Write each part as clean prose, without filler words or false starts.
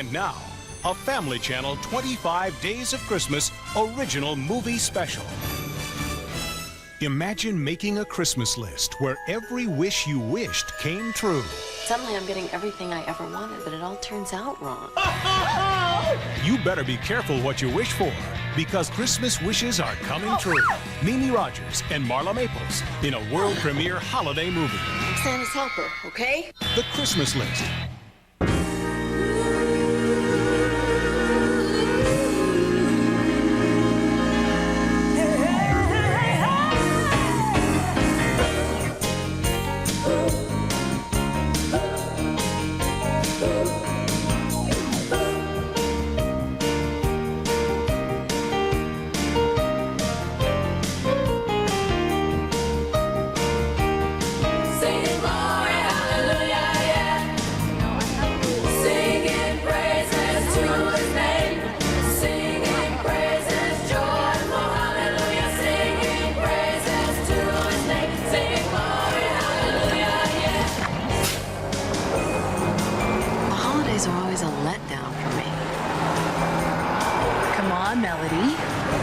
And now, a Family Channel 25 Days of Christmas original movie special. Imagine making a Christmas list where every wish you wished came true. Suddenly I'm getting everything I ever wanted, but it all turns out wrong. You better be careful what you wish for, because Christmas wishes are coming true. Mimi Rogers and Marla Maples in a world premiere holiday movie. I'm Santa's helper, okay? The Christmas List.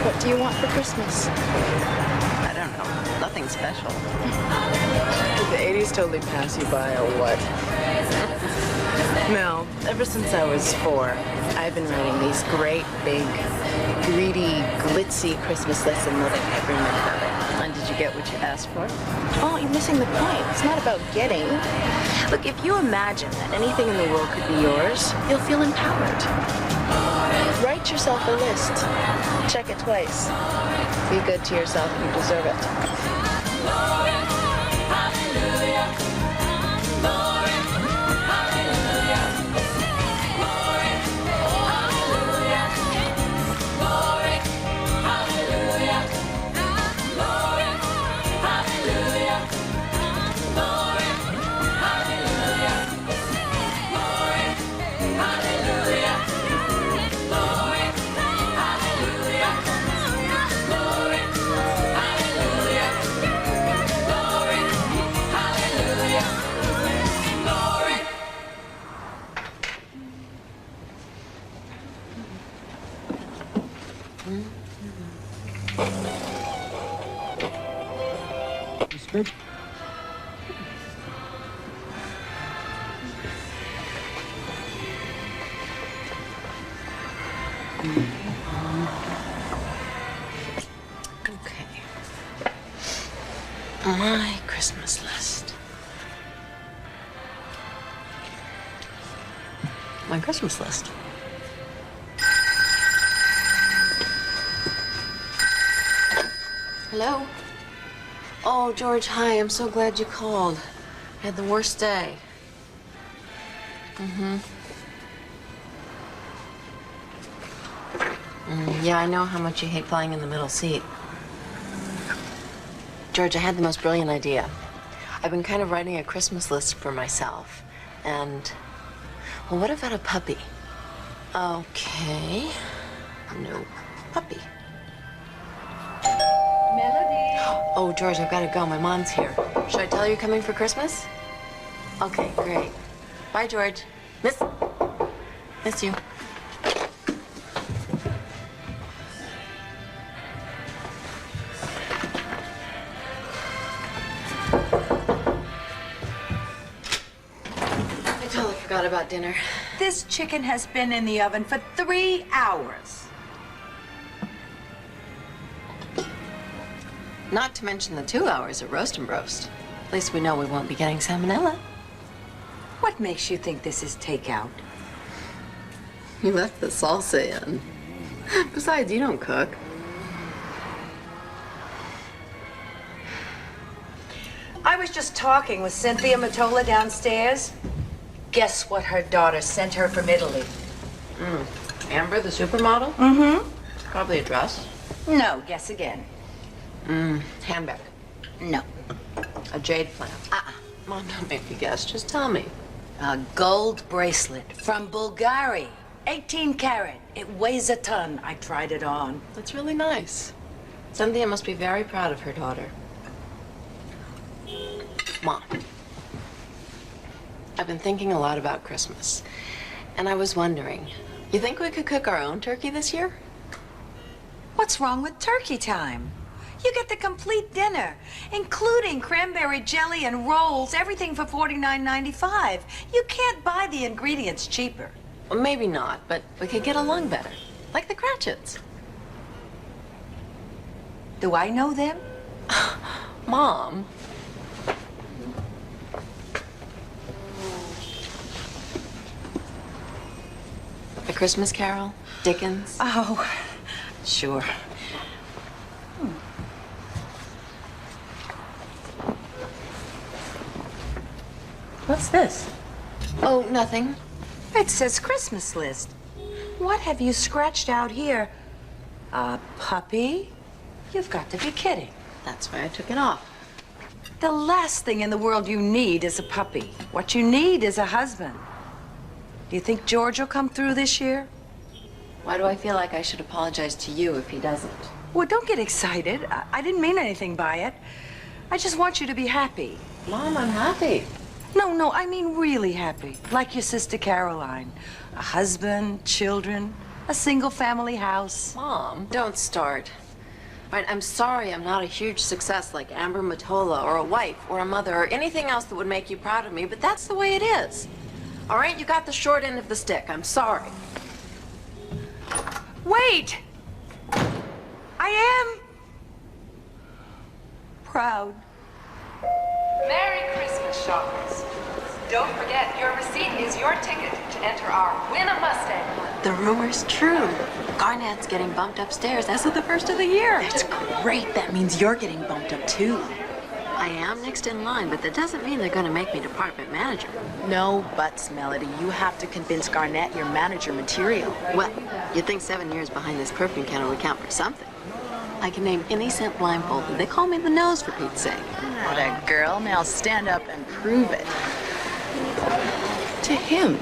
What do you want for Christmas? I don't know. Nothing special. Did the 80s totally pass you by or what? No. Ever since I was 4, I've been writing these great, big, greedy, glitzy Christmas lists and loving every minute of it. And did you get what you asked for? Oh, you're missing the point. It's not about getting. Look, if you imagine that anything in the world could be yours, you'll feel empowered. Write yourself a list. Check it twice. Be good to yourself. You deserve it. Glory, hallelujah. Glory, hallelujah. Glory, hallelujah. Glory, hallelujah. Glory, hallelujah. Glory, hallelujah. Glory, hallelujah. Okay. My Christmas list. My Christmas list. Hello? Oh, George, hi. I'm so glad you called. I had the worst day. Yeah, I know how much you hate flying in the middle seat. George, I had the most brilliant idea. I've been kind of writing a Christmas list for myself. And, well, what about a puppy? Okay. No puppy. Melody. Oh, George, I've got to go. My mom's here. Should I tell her you're coming for Christmas? Okay, great. Bye, George. Miss you. I totally forgot about dinner. This chicken has been in the oven for 3 hours. Not to mention the 2 hours of roast and roast. At least we know we won't be getting salmonella. What makes you think this is takeout? You left the salsa in. Besides, you don't cook. I was just talking with Cynthia Matola downstairs. Guess what her daughter sent her from Italy? Amber, the supermodel? Mm-hmm. Probably a dress. No, guess again. Handbag. No. A jade plant. Mom, don't make me guess. Just tell me. A gold bracelet from Bulgaria. 18 karat. It weighs a ton. I tried it on. That's really nice. Cynthia must be very proud of her daughter. Mom, I've been thinking a lot about Christmas. And I was wondering, you think we could cook our own turkey this year? What's wrong with turkey time? You get the complete dinner, including cranberry jelly and rolls, everything for $49.95. You can't buy the ingredients cheaper. Well, maybe not, but we could get along better. Like the Cratchits. Do I know them? Mom. A Christmas Carol? Dickens? Oh, sure. What's this? Oh, nothing. It says Christmas list. What have you scratched out here? A puppy? You've got to be kidding. That's why I took it off. The last thing in the world you need is a puppy. What you need is a husband. Do you think George will come through this year? Why do I feel like I should apologize to you if he doesn't? Well, don't get excited. I didn't mean anything by it. I just want you to be happy. Mom, I'm happy. No, I mean really happy. Like your sister Caroline. A husband, children, a single family house. Mom, don't start. Right, I'm sorry I'm not a huge success like Amber Matola or a wife or a mother or anything else that would make you proud of me, but that's the way it is. All right, you got the short end of the stick. I'm sorry. Wait! I am proud. Merry Christmas, shoppers. Don't forget, your receipt is your ticket to enter our Win a Mustang hunt. The rumor's true. Garnett's getting bumped upstairs as of the first of the year. That's great. That means you're getting bumped up too. I am next in line, but that doesn't mean they're going to make me department manager. No buts, Melody. You have to convince Garnett you're manager material. Well, you'd think 7 years behind this perfume counter would count for something. I can name any scent blindfolded. They call me the nose, for Pete's sake. What a girl. Now stand up and prove it. To him.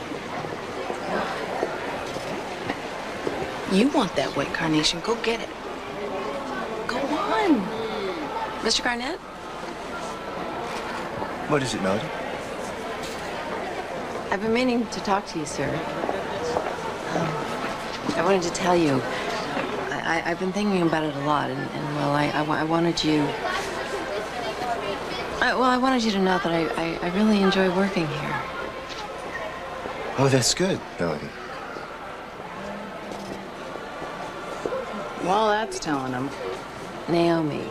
You want that white carnation. Go get it. Go on. Mr. Garnett? What is it, Melody? I've been meaning to talk to you, sir. I wanted to tell you. I've been thinking about it a lot, and well, I wanted you... I wanted you to know that I really enjoy working here. Oh, that's good, Melody. Well, that's telling him. Naomi,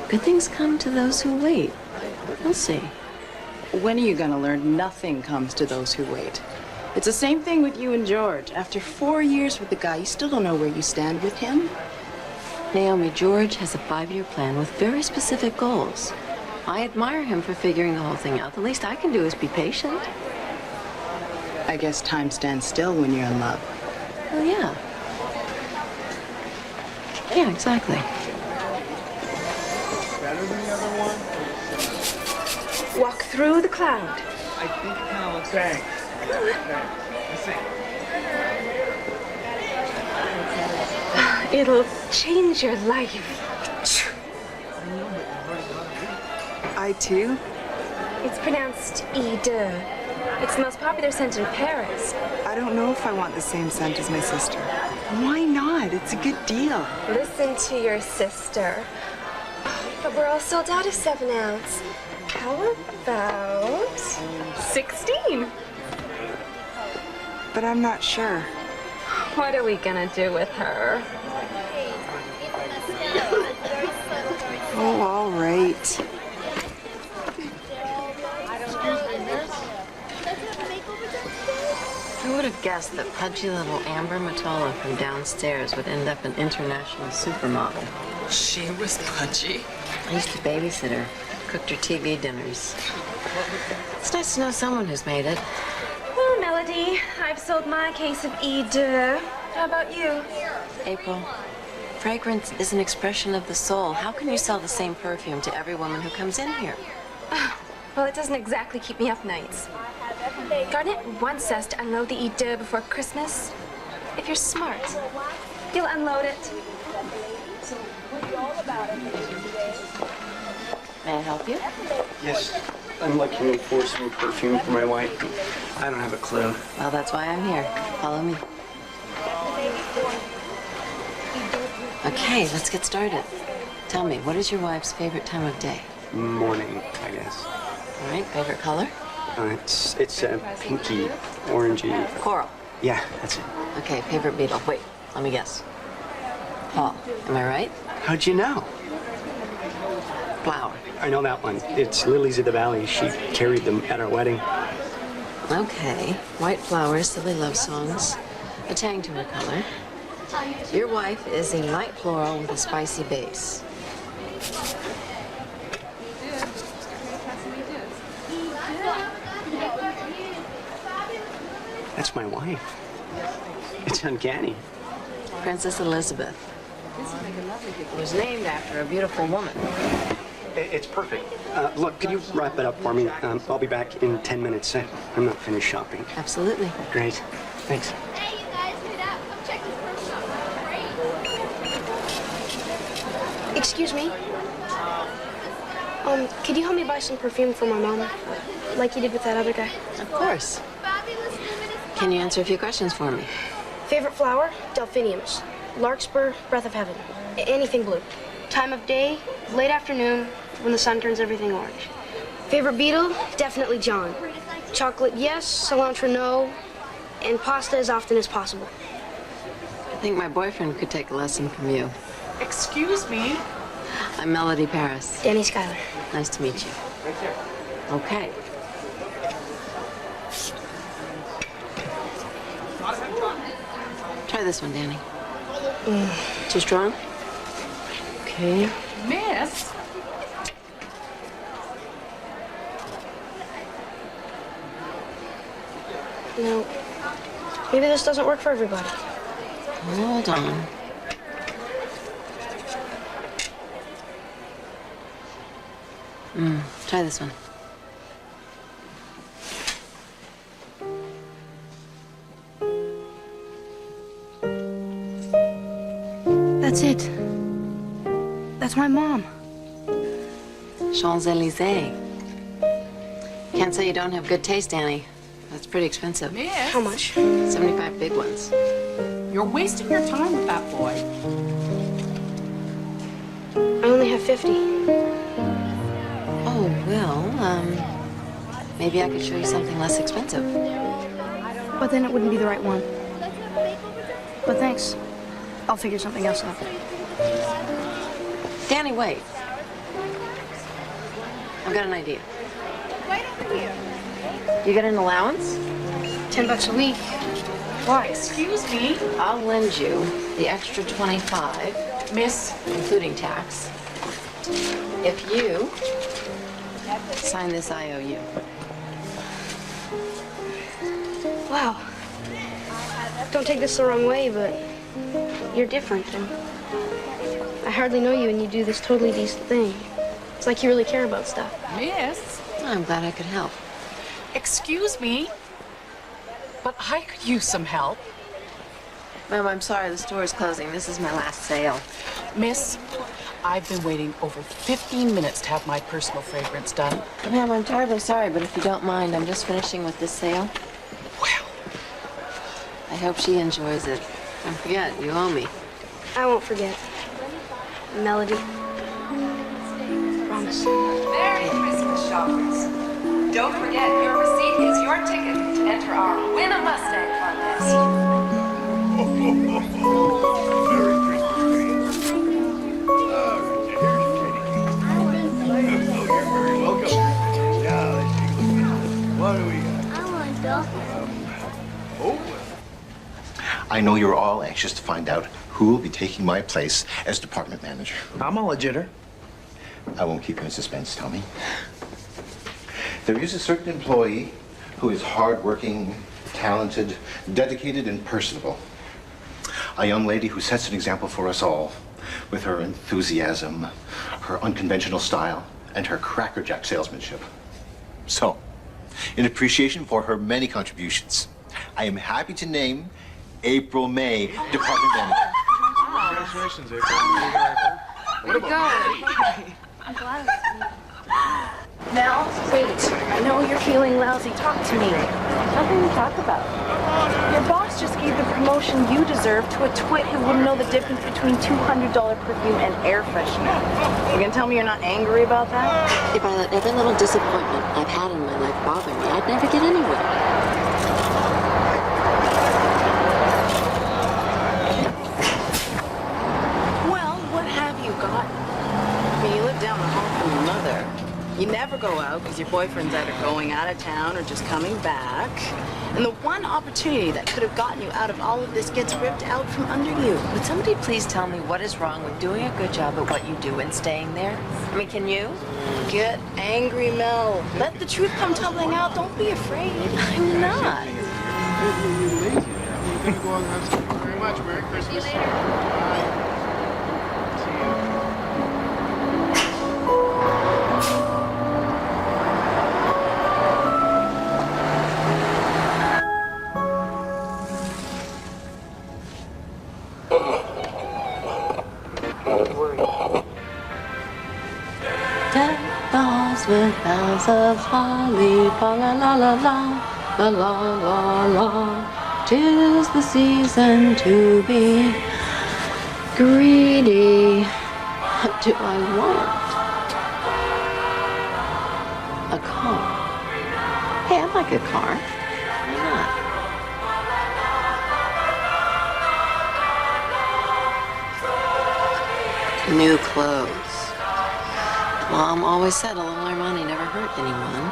good things come to those who wait. You'll see. When are you gonna learn nothing comes to those who wait? It's the same thing with you and George. After 4 years with the guy, you still don't know where you stand with him? Naomi, George has a 5-year plan with very specific goals. I admire him for figuring the whole thing out. The least I can do is be patient. I guess time stands still when you're in love. Oh, yeah. Yeah, exactly. Better than the other one? Walk through the cloud. I think it kind of looks thanks. Let's see. It'll change your life. I too? It's pronounced E2. It's the most popular scent in Paris. I don't know if I want the same scent as my sister. Why not? It's a good deal. Listen to your sister. But we're all sold out of 7 ounce. How about 16? But I'm not sure. What are we gonna do with her? Oh, all right. Who would have guessed that pudgy little Amber Matola from downstairs would end up an international supermodel? She was pudgy. I used to babysit her, cooked her TV dinners. It's nice to know someone who's made it. Well, Melody, I've sold my case of E2. How about you? April, fragrance is an expression of the soul. How can you sell the same perfume to every woman who comes in here? Well, it doesn't exactly keep me up nights. Garnett wants us to unload the E2 before Christmas. If you're smart, you'll unload it. May I help you? Yes. I'm looking for some perfume for my wife. I don't have a clue. Well, that's why I'm here. Follow me. Okay, let's get started. Tell me, what is your wife's favorite time of day? Morning, I guess. All right, favorite color? It's pinky, orangey. Coral. Yeah, that's it. Okay, favorite beetle. Wait, let me guess. Fall. Am I right? How'd you know? Flower. I know that one. It's lilies of the valley. She carried them at our wedding. Okay, white flowers, silly love songs, a tang to her color. Your wife is a light floral with a spicy base. That's my wife. It's uncanny. Princess Elizabeth. It was named after a beautiful woman. It's perfect. Look, could you wrap it up for me? I'll be back in 10 minutes. I'm not finished shopping. Absolutely. Great. Thanks. Hey, you guys, wait up. Come check this perfume out. Great. Excuse me. Could you help me buy some perfume for my mom? Like you did with that other guy. Of course. Can you answer a few questions for me? Favorite flower? Delphiniums. Larkspur, breath of heaven. Anything blue. Time of day? Late afternoon, when the sun turns everything orange. Favorite beetle? Definitely John. Chocolate, yes. Cilantro, no. And pasta as often as possible. I think my boyfriend could take a lesson from you. Excuse me? I'm Melody Parris. Danny Schuyler. Nice to meet you. Okay. Try this one, Danny. Too strong? Okay. Miss? No. Maybe this doesn't work for everybody. Hold on. Try this one. That's it. That's my mom. Champs-Élysées. Can't say you don't have good taste, Danny. That's pretty expensive. Miss? How much? 75 big ones. You're wasting your time with that boy. I only have 50. Oh, well, maybe I could show you something less expensive. But then it wouldn't be the right one. But thanks. I'll figure something else out. Danny, wait. I've got an idea. You get an allowance? $10 a week. Why? Excuse me? I'll lend you the extra 25, Miss? including tax, if you sign this IOU. Wow. Don't take this the wrong way, but you're different. And I hardly know you, and you do this totally decent thing. It's like you really care about stuff. Miss? I'm glad I could help. Excuse me? But I could use some help. Ma'am, I'm sorry, the store is closing. This is my last sale. Miss, I've been waiting over 15 minutes to have my personal fragrance done. Ma'am, I'm terribly sorry, but if you don't mind, I'm just finishing with this sale. Well, I hope she enjoys it. Don't forget, you owe me. I won't forget. Melody. Promise. Merry Christmas, shoppers. Don't forget, your receipt is your ticket to enter our Win a Mustang contest. I know you're all anxious to find out who will be taking my place as department manager. I'm all a jitter. I won't keep you in suspense, Tommy. There is a certain employee who is hardworking, talented, dedicated, and personable. A young lady who sets an example for us all with her enthusiasm, her unconventional style, and her crackerjack salesmanship. So, in appreciation for her many contributions, I am happy to name April May department manager. Congratulations, April. Way to go. Mel, wait. I know you're feeling lousy. Talk to me. Nothing to talk about. Your boss just gave the promotion you deserve to a twit who wouldn't know the difference between $200 perfume and air freshener. You gonna tell me you're not angry about that? If I let every little disappointment I've had in my life bother me, I'd never get anywhere. Well, what have you got? I mean, you live down the hall from your mother. You never go out because your boyfriend's either going out of town or just coming back. And the one opportunity that could have gotten you out of all of this gets ripped out from under you. Would somebody please tell me what is wrong with doing a good job at what you do and staying there? I mean, can you? Get angry, Mel. Let the truth come tumbling out. Don't be afraid. I'm not. Thank you very much. Merry Christmas. See you later. Bye. With boughs of holly, fa la la la la, la la la la. 'Tis the season to be greedy. What do I want? A car. Hey, I'd like a car. Why not? New clothes. Mom always said a little money never hurt anyone.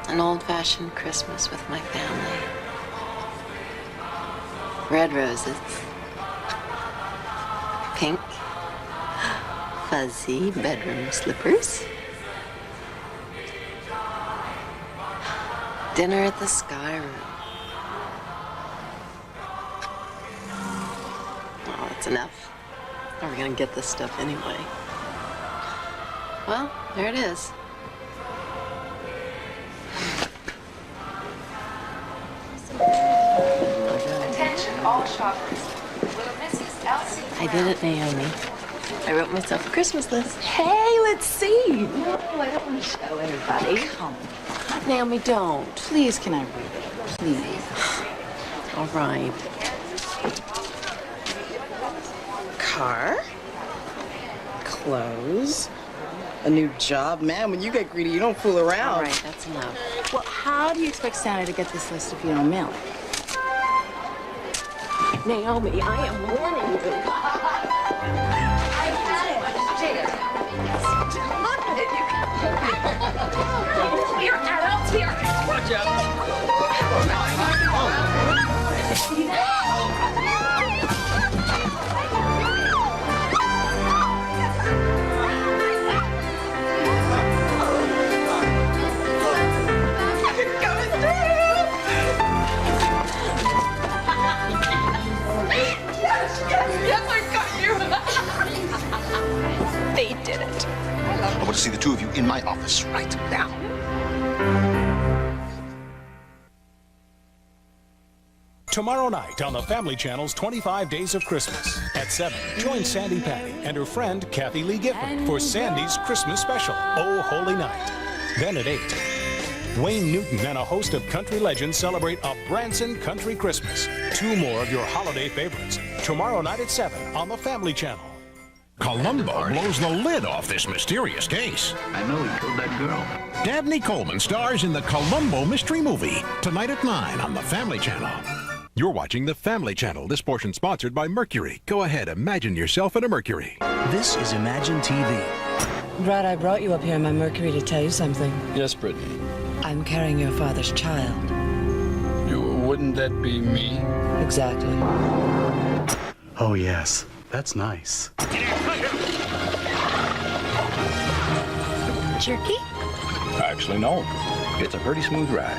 An old-fashioned Christmas with my family. Red roses. Pink. Fuzzy bedroom slippers. Dinner at the Sky Room. Oh, that's enough. How are we gonna get this stuff anyway? Well, there it is. Attention, all shoppers. Will a Mrs. Elsie I did it, Naomi. I wrote myself a Christmas list. Hey, let's see. No, I don't want to show everybody. Come on. Naomi, don't. Please, can I read it? Please. All right. Car. Clothes. A new job. Man, when you get greedy, you don't fool around. All right, that's enough. Well, how do you expect Santa to get this list if you don't mail it? Naomi, I am warning you. Here, adults, here. Watch out. Yes, I got you. They did it. I want to see the two of you in my office right now. Tomorrow night on the Family Channel's 25 Days of Christmas. At 7, join Sandy Patty and her friend Kathy Lee Gifford for Sandy's Christmas special, Oh Holy Night. Then at 8, Wayne Newton and a host of country legends celebrate a Frandsen country Christmas. 2 more of your holiday favorites. Tomorrow night at 7 on the Family Channel. Columbo blows the lid off this mysterious case. I know he killed that girl. Dabney Coleman stars in the Columbo mystery movie. Tonight at 9 on the Family Channel. You're watching the Family Channel. This portion sponsored by Mercury. Go ahead, imagine yourself in a Mercury. This is Imagine TV. Brad, I brought you up here in my Mercury to tell you something. Yes, Brittany. I'm carrying your father's child. Wouldn't that be me? Exactly. Oh, yes. That's nice. Jerky? Actually, no. It's a pretty smooth ride.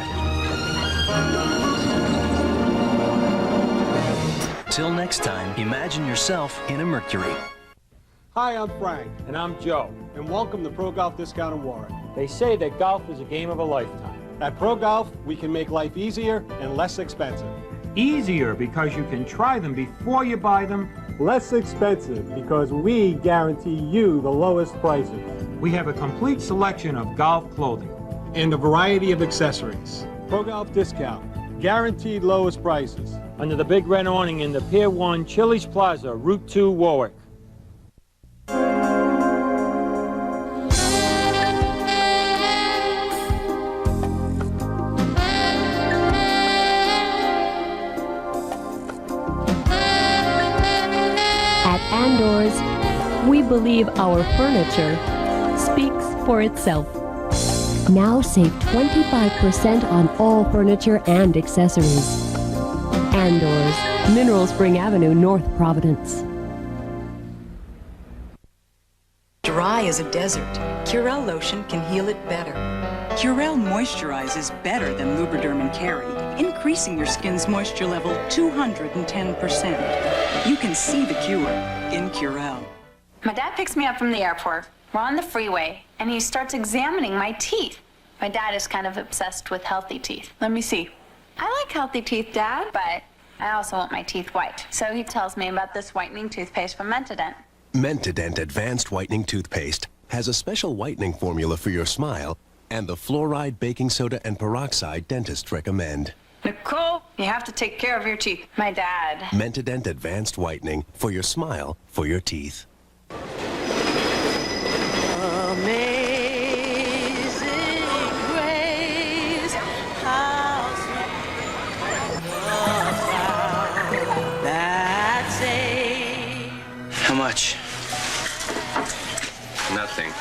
Till next time, imagine yourself in a Mercury. Hi, I'm Frank. And I'm Joe. And welcome to Pro Golf Discount in Warren. They say that golf is a game of a lifetime. At Pro Golf, we can make life easier and less expensive. Easier because you can try them before you buy them. Less expensive because we guarantee you the lowest prices. we have a complete selection of golf clothing. And a variety of accessories. Pro Golf discount. Guaranteed lowest prices. Under the big red awning in the Pier 1 Chili's Plaza, Route 2, Warwick. At Andor's, we believe our furniture speaks for itself. Now save 25% on all furniture and accessories. Andor's, Mineral Spring Avenue, North Providence. Dry as a desert, Curel lotion can heal it better. Curel moisturizes better than Lubriderm and Carry, increasing your skin's moisture level 210%. You can see the cure in Curel. My dad picks me up from the airport. We're on the freeway, and he starts examining my teeth. My dad is kind of obsessed with healthy teeth. Let me see. I like healthy teeth, Dad, but I also want my teeth white. So he tells me about this whitening toothpaste from Mentadent. Mentadent Advanced Whitening Toothpaste has a special whitening formula for your smile and the fluoride, baking soda, and peroxide dentists recommend. Nicole, you have to take care of your teeth. My dad. Mentadent Advanced Whitening for your smile, for your teeth. How much? Nothing.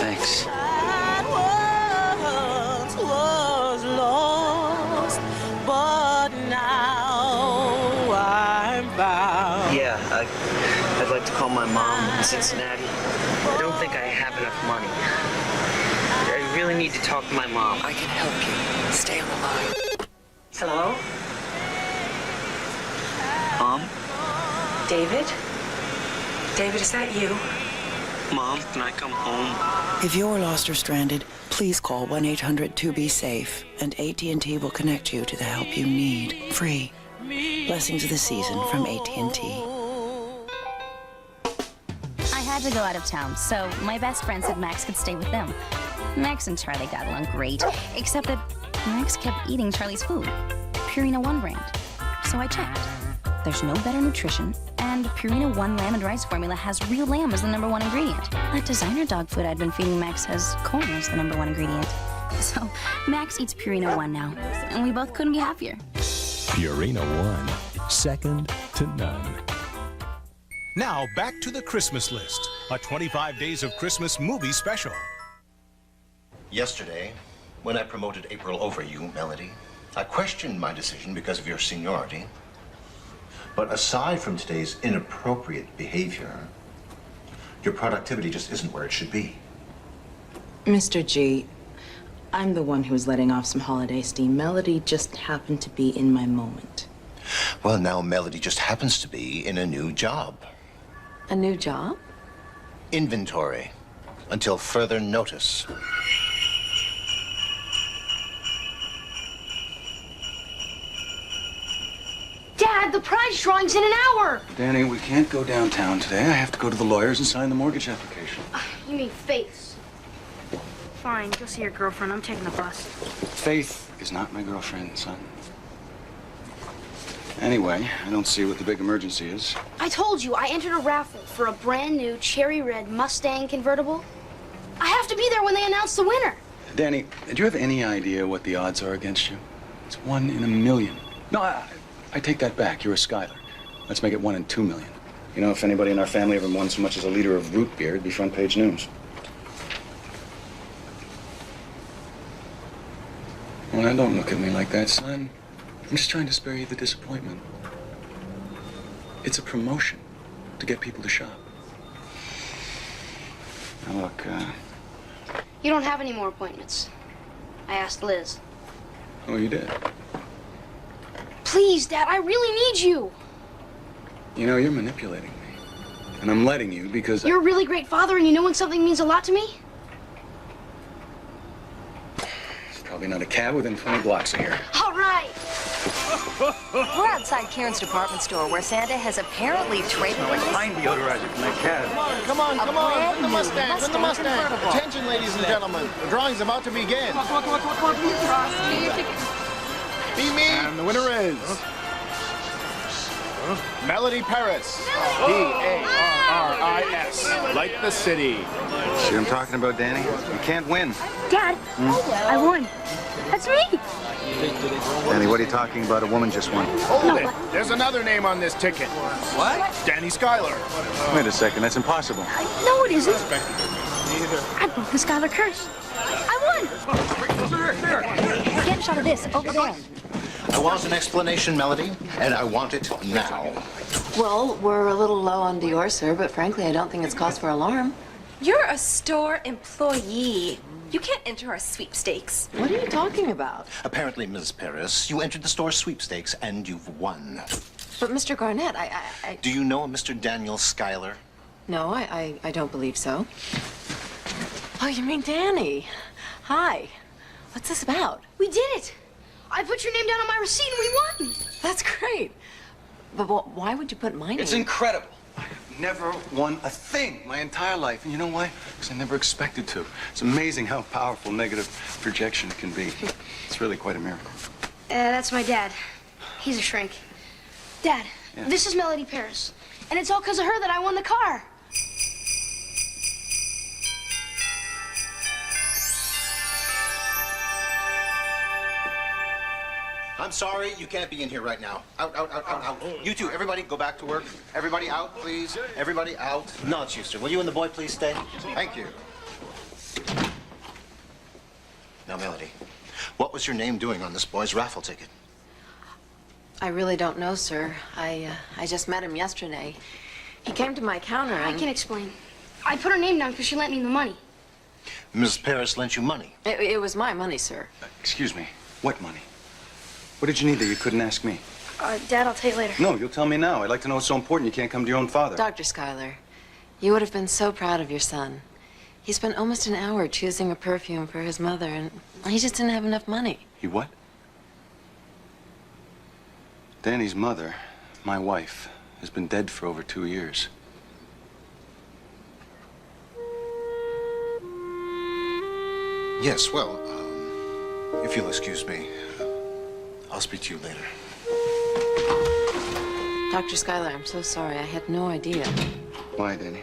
Thanks. Was lost, but now I'm found. Yeah, I'd like to call my mom in Cincinnati. I don't think I have enough money. I really need to talk to my mom. I can help you. Stay on the line. Hello? Mom? David? David, is that you? Mom, can I come home? If you're lost or stranded, please call 1-800-2BE-SAFE, and AT&T will connect you to the help you need. Free. Blessings of the season from AT&T. I had to go out of town, so my best friend said Max could stay with them. Max and Charlie got along great, except that Max kept eating Charlie's food, Purina One brand. So I checked. There's no better nutrition, and Purina One Lamb and Rice formula has real lamb as the #1 ingredient. That designer dog food I'd been feeding Max has corn as the #1 ingredient. So Max eats Purina One now, and we both couldn't be happier. Purina One, second to none. Now back to the Christmas list, a 25 Days of Christmas movie special. Yesterday, when I promoted April over you, Melody, I questioned my decision because of your seniority. But aside from today's inappropriate behavior, your productivity just isn't where it should be. Mr. G, I'm the one who's letting off some holiday steam. Melody just happened to be in my moment. Well, now Melody just happens to be in a new job. A new job? Inventory, until further notice. Dad, the prize drawing's in an hour. Danny, we can't go downtown today. I have to go to the lawyers and sign the mortgage application. You mean Faith? Fine, go see your girlfriend. I'm taking the bus. Faith is not my girlfriend, son. Anyway, I don't see what the big emergency is. I told you, I entered a raffle for a brand new cherry red Mustang convertible. I have to be there when they announce the winner. Danny, do you have any idea what the odds are against you? It's 1 in a million. No, I take that back. You're a Schuyler. Let's make it 1 in 2 million. You know, if anybody in our family ever won so much as a liter of root beer, it'd be front page news. Well, now don't look at me like that, son. I'm just trying to spare you the disappointment. It's a promotion to get people to shop. Now look, You don't have any more appointments. I asked Liz. Oh, you did? Please, Dad, I really need you. You know, you're manipulating me. And I'm letting you because You're a really great father, and you know when something means a lot to me? It's Probably not a cab within 20 blocks of here. All right. We're outside Karen's department store where Santa has apparently trademarked Pine deodorizer from that cab. Come on, come on. brand Bring the new Mustang, bring the Mustang Mustang. convertible. Attention, ladies and gentlemen. The drawing's about to begin. Get your ticket. Be me. And the winner is... Melody Parris. P-A-R-R-I-S. Like the city. See what I'm talking about, Danny? You can't win. Dad, I won. That's me. Danny, what are you talking about? A woman just won. Hold it. There's another name on this ticket. What? Danny Schuyler. Wait a second, that's impossible. No, it isn't. I broke the Schuyler curse. I won. Get a shot of this over there. I want an explanation, Melody, and I want it now. Well, we're a little low on Dior, sir, but frankly, I don't think it's cause for alarm. You're a store employee. You can't enter our sweepstakes. What are you talking about? Apparently, Ms. Parris, you entered the store sweepstakes and you've won. But Mr. Garnett, I... Do you know a Mr. Daniel Schuyler? No, I don't believe so. Oh, you mean Danny? Hi. What's this about? We did it. I put your name down on my receipt and we won. That's great. But why would you put my name? It's incredible. I've never won a thing my entire life. And you know why? Because I never expected to. It's amazing how powerful negative projection can be. It's really quite a miracle. That's my dad. He's a shrink. Dad, this is Melody Parris. And it's all because of her that I won the car. I'm sorry, you can't be in here right now. Out, out, out, out, out. You two, everybody go back to work. Everybody out, please. Everybody out. No, it's Houston. Will you and the boy please stay? Thank you. Now, Melody, what was your name doing on this boy's raffle ticket? I really don't know, sir. I just met him yesterday. He came to my counter and... I can explain. I put her name down because she lent me the money. Ms. Parris lent you money? It was my money, sir. Excuse me, what money? What did you need that you couldn't ask me? Dad, I'll tell you later. No, you'll tell me now. I'd like to know what's so important you can't come to your own father. Dr. Schuyler, you would have been so proud of your son. He spent almost an hour choosing a perfume for his mother, and he just didn't have enough money. He what? Danny's mother, my wife, has been dead for over 2 years. Yes, well, if you'll excuse me, I'll speak to you later. Dr. Schuyler, I'm so sorry. I had no idea. Why, Danny?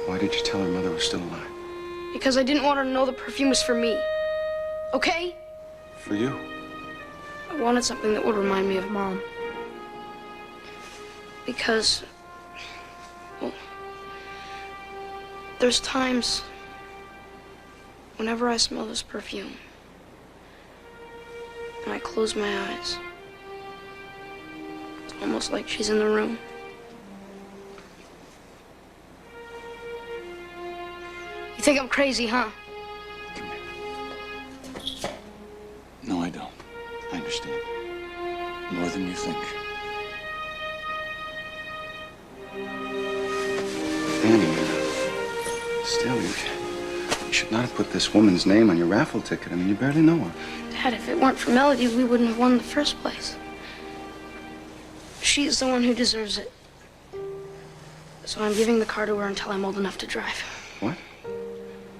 Why did you tell her mother was still alive? Because I didn't want her to know the perfume was for me. Okay? For you? I wanted something that would remind me of Mom. Because, well, there's times whenever I smell this perfume and I close my eyes, it's almost like she's in the room. You think I'm crazy, huh? No, I don't. I understand. More than you think. Danny, still, you should not have put this woman's name on your raffle ticket. I mean, you barely know her. Dad, if it weren't for Melody, we wouldn't have won in the first place. She's the one who deserves it. So I'm giving the car to her until I'm old enough to drive. What?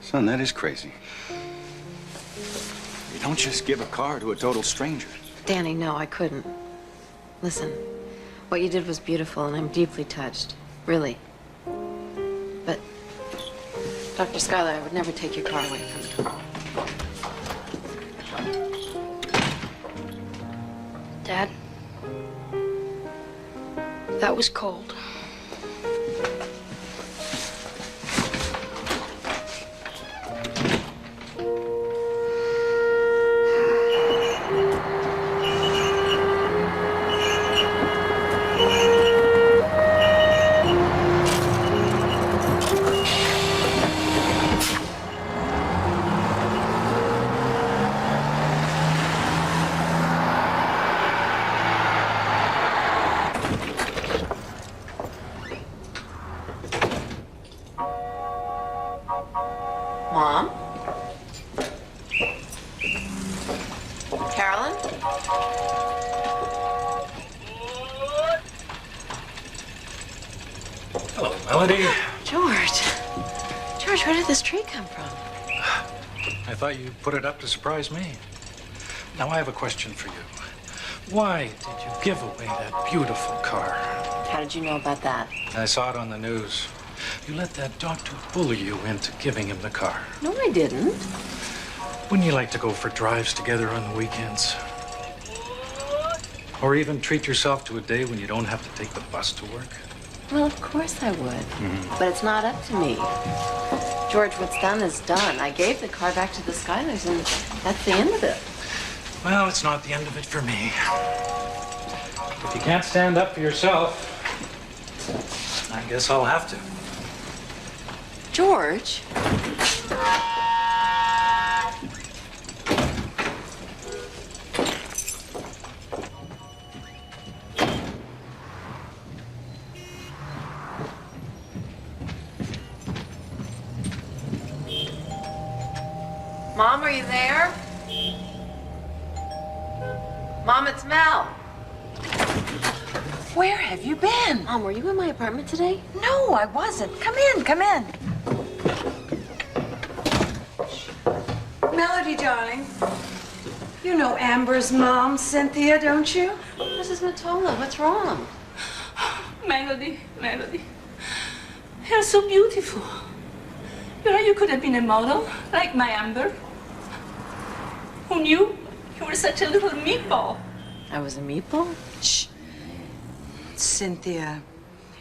Son, that is crazy. You don't just give a car to a total stranger. Danny, no, I couldn't. Listen, what you did was beautiful, and I'm deeply touched. Really. But, Dr. Schuyler, I would never take your car away from you. Dad, that was cold. Mom? Hello, Melody. George, where did this tree come from? I thought you put it up to surprise me. Now I have a question for you. Why did you give away that beautiful car? How did you know about that? I saw it on the news. You let that doctor bully you into giving him the car. No, I didn't. Wouldn't you like to go for drives together on the weekends? Or even treat yourself to a day when you don't have to take the bus to work? Well, of course I would. But it's not up to me. George, what's done is done. I gave the car back to the Schuylers, and that's the end of it. Well, it's not the end of it for me. If you can't stand up for yourself, I guess I'll have to. George? Mom, are you there? Mom, it's Mel. Where have you been? Mom, were you in my apartment today? No, I wasn't. Come in, come in. Melody, darling. You know Amber's mom, Cynthia, don't you? Mrs. Matola, what's wrong? Melody. You're so beautiful. You know, you could have been a model, like my Amber. Who knew you were such a little meatball? I was a meatball? Shh. Cynthia,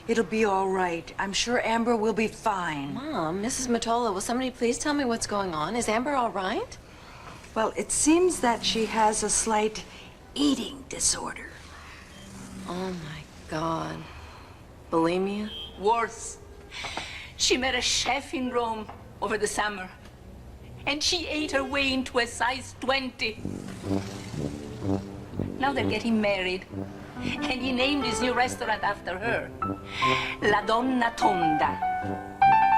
it'll be all right. I'm sure Amber will be fine. Mom, Mrs. Matola, will somebody please tell me what's going on? Is Amber all right? Well, it seems that she has a slight eating disorder. Oh, my God. Bulimia? Worse. She met a chef in Rome over the summer, and she ate her way into a size 20. Now they're getting married, and he named his new restaurant after her. La Donna Tonda,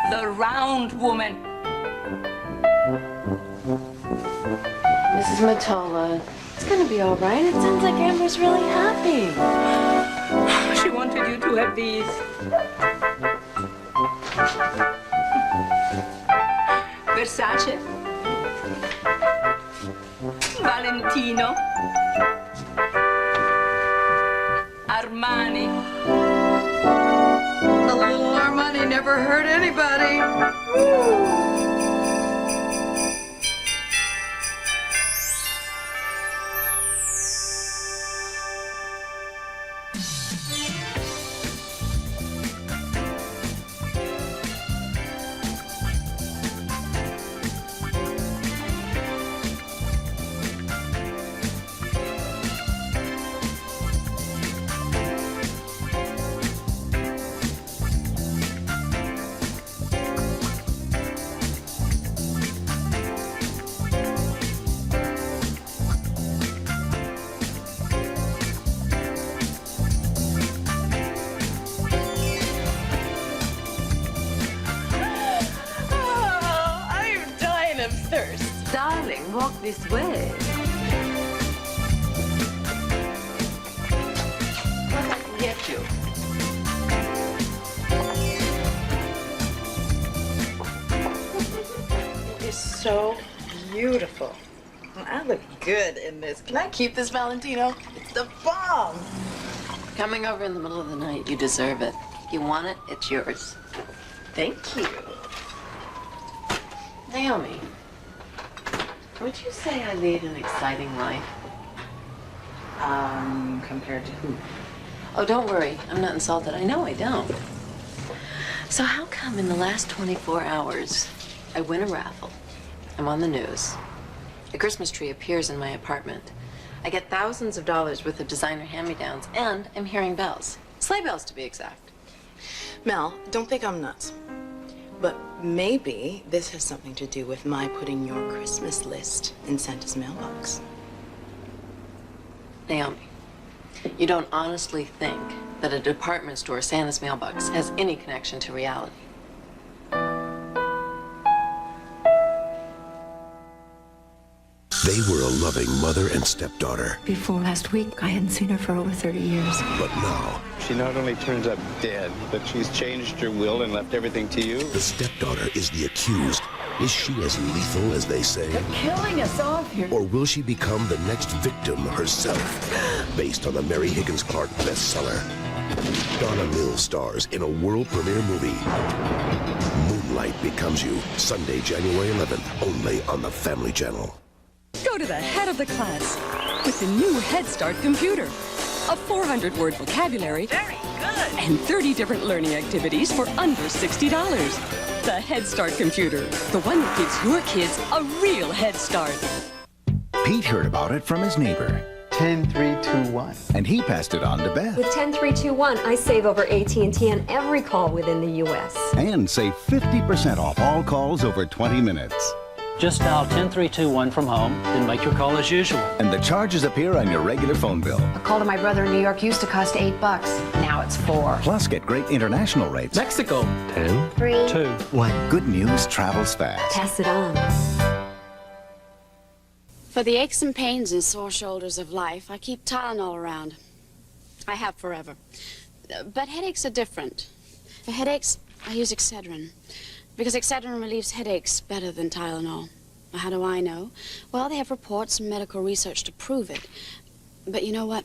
the round woman. Mrs. Matola, it's gonna be all right. It sounds like Amber's really happy. She wanted you to have these. Versace, Valentino, Armani. A little Armani never hurt anybody. Darling, walk this way. Look, I can get you. It is so beautiful. I look good in this. Can I keep this, Valentino? It's the bomb. Coming over in the middle of the night, you deserve it. You want it, it's yours. Thank you. Naomi, would you say I lead an exciting life? Compared to who? Oh, don't worry. I'm not insulted. I know I don't. So how come in the last 24 hours, I win a raffle, I'm on the news, a Christmas tree appears in my apartment, I get thousands of dollars worth of designer hand-me-downs, and I'm hearing bells. Sleigh bells, to be exact. Mel, don't think I'm nuts. But maybe this has something to do with my putting your Christmas list in Santa's mailbox. Naomi, you don't honestly think that a department store Santa's mailbox has any connection to reality? They were a loving mother and stepdaughter. Before last week, I hadn't seen her for over 30 years. But now... She not only turns up dead, but she's changed her will and left everything to you. The stepdaughter is the accused. Is she as lethal as they say? They're killing us off here. Or will she become the next victim herself? Based on the Mary Higgins Clark bestseller. Donna Mills stars in a world premiere movie. Moonlight Becomes You. Sunday, January 11th, only on the Family Channel. Go to the head of the class with the new Head Start computer. A 400-word vocabulary. Very good. And 30 different learning activities for under $60. The Head Start computer. The one that gives your kids a real head start. Pete heard about it from his neighbor. 10321. And he passed it on to Beth. With 10321, I save over AT&T on every call within the U.S. And save 50% off all calls over 20 minutes. Just dial 10321 from home, then make your call as usual. And the charges appear on your regular phone bill. A call to my brother in New York used to cost $8. Now it's $4. Plus, get great international rates. Mexico. 10, 3, 2, 1. Good news travels fast. Pass it on. For the aches and pains and sore shoulders of life, I keep Tylenol around. I have forever. But headaches are different. For headaches, I use Excedrin. Because Excedrin relieves headaches better than Tylenol. How do I know? Well, they have reports and medical research to prove it. But you know what?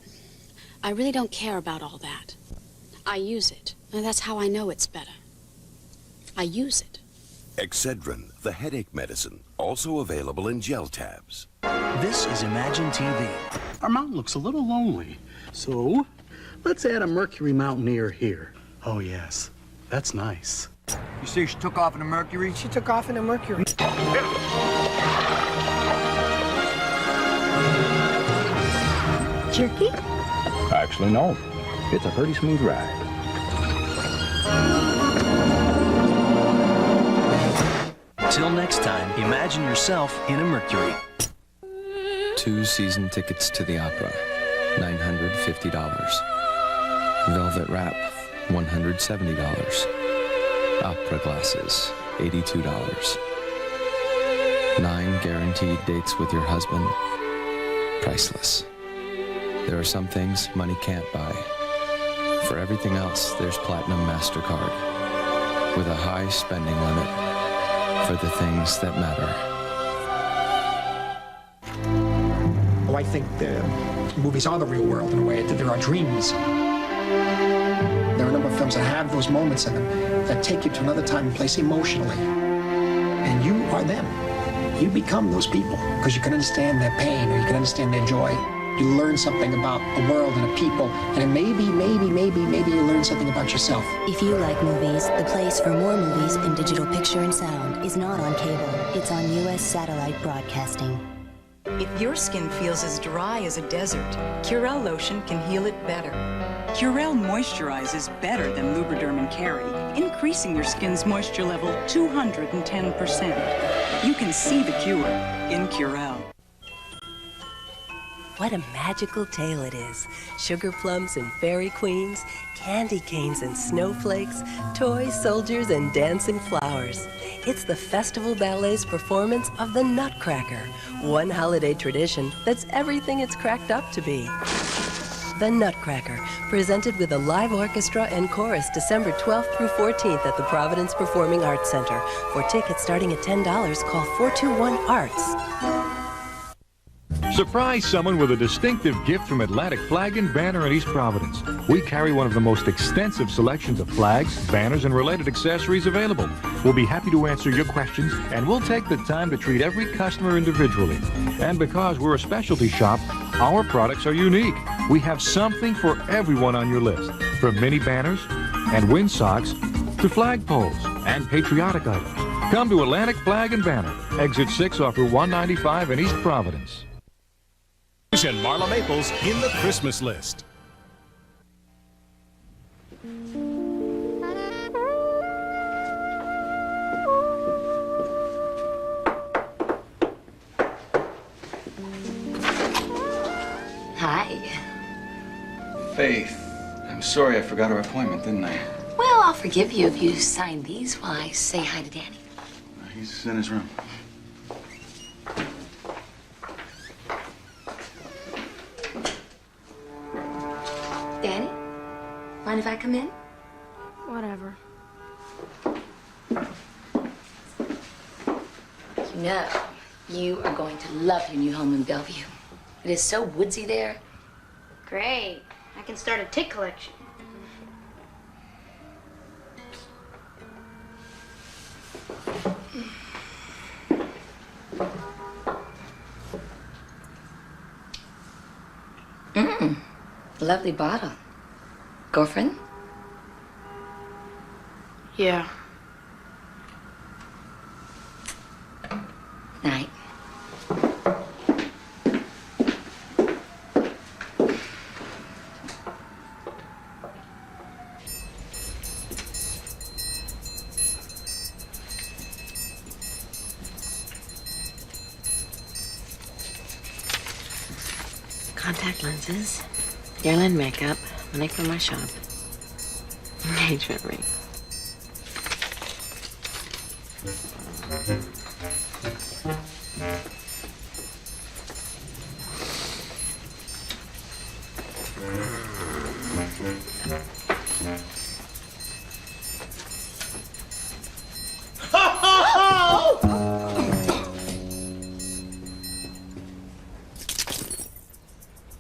I really don't care about all that. I use it, and that's how I know it's better. I use it. Excedrin, the headache medicine, also available in gel tabs. This is Imagine TV. Our mountain looks a little lonely, so let's add a Mercury Mountaineer here. Oh, yes, that's nice. You say she took off in a Mercury? She took off in a Mercury. Jerky? Actually, no. It's a pretty smooth ride. Till next time, imagine yourself in a Mercury. 2 season tickets to the opera, $950. Velvet wrap, $170. Opera glasses, $82. 9 guaranteed dates with your husband, priceless. There are some things money can't buy. For everything else, there's Platinum MasterCard, with a high spending limit for the things that matter. Oh, I think the movies are the real world in a way, that there are dreams. There are a number of films that have those moments in them that take you to another time and place emotionally. And you are them. You become those people because you can understand their pain or you can understand their joy. You learn something about a world and a people, and maybe you learn something about yourself. If you like movies, the place for more movies in digital picture and sound is not on cable. It's on U.S. satellite broadcasting. If your skin feels as dry as a desert, Curel lotion can heal it better. Curel moisturizes better than Lubriderm and Carry, increasing your skin's moisture level 210%. You can see the cure in Curel. What a magical tale it is. Sugar plums and fairy queens, candy canes and snowflakes, toy soldiers and dancing flowers. It's the Festival Ballet's performance of the Nutcracker, one holiday tradition that's everything it's cracked up to be. The Nutcracker, presented with a live orchestra and chorus December 12th through 14th at the Providence Performing Arts Center. For tickets starting at $10, call 421-ARTS. Surprise someone with a distinctive gift from Atlantic Flag and Banner in East Providence. We carry one of the most extensive selections of flags, banners, and related accessories available. We'll be happy to answer your questions, and we'll take the time to treat every customer individually. And because we're a specialty shop, our products are unique. We have something for everyone on your list, from mini banners and windsocks to flagpoles and patriotic items. Come to Atlantic Flag and Banner, Exit 6 off Route 195 in East Providence. And Marla Maples in the Christmas list. Hi. Faith, I'm sorry I forgot our appointment, didn't I? Well, I'll forgive you if you sign these while I say hi to Danny. He's in his room. Mind if I come in? Whatever. You know, you are going to love your new home in Bellevue. It is so woodsy there. Great. I can start a tick collection. Lovely bottle. Girlfriend? Yeah. Night. Contact lenses, yearling makeup, money from my shop, engagement ring.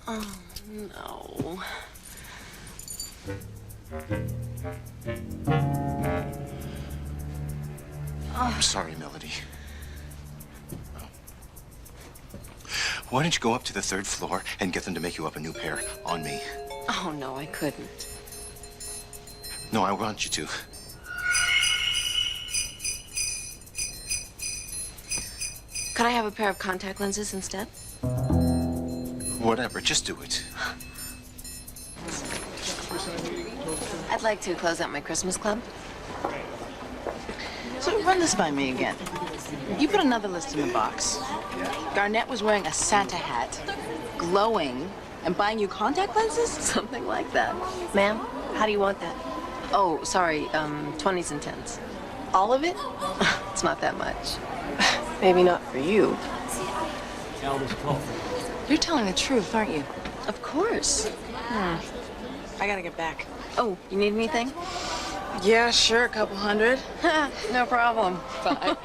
Oh, no. I'm sorry, Melody. Why don't you go up to the 3rd floor and get them to make you up a new pair on me? Oh, no, I couldn't. No, I want you to. Could I have a pair of contact lenses instead? Whatever, just do it. I'd like to close out my Christmas club. So run this by me again. You put another list in the box. Garnett was wearing a Santa hat, glowing, and buying you contact lenses? Something like that. Ma'am, how do you want that? Oh, sorry, 20s and 10s. All of it? It's not that much. Maybe not for you. You're telling the truth, aren't you? Of course. I gotta get back. Oh, you need anything? Yeah, sure, a couple hundred. No problem. Bye.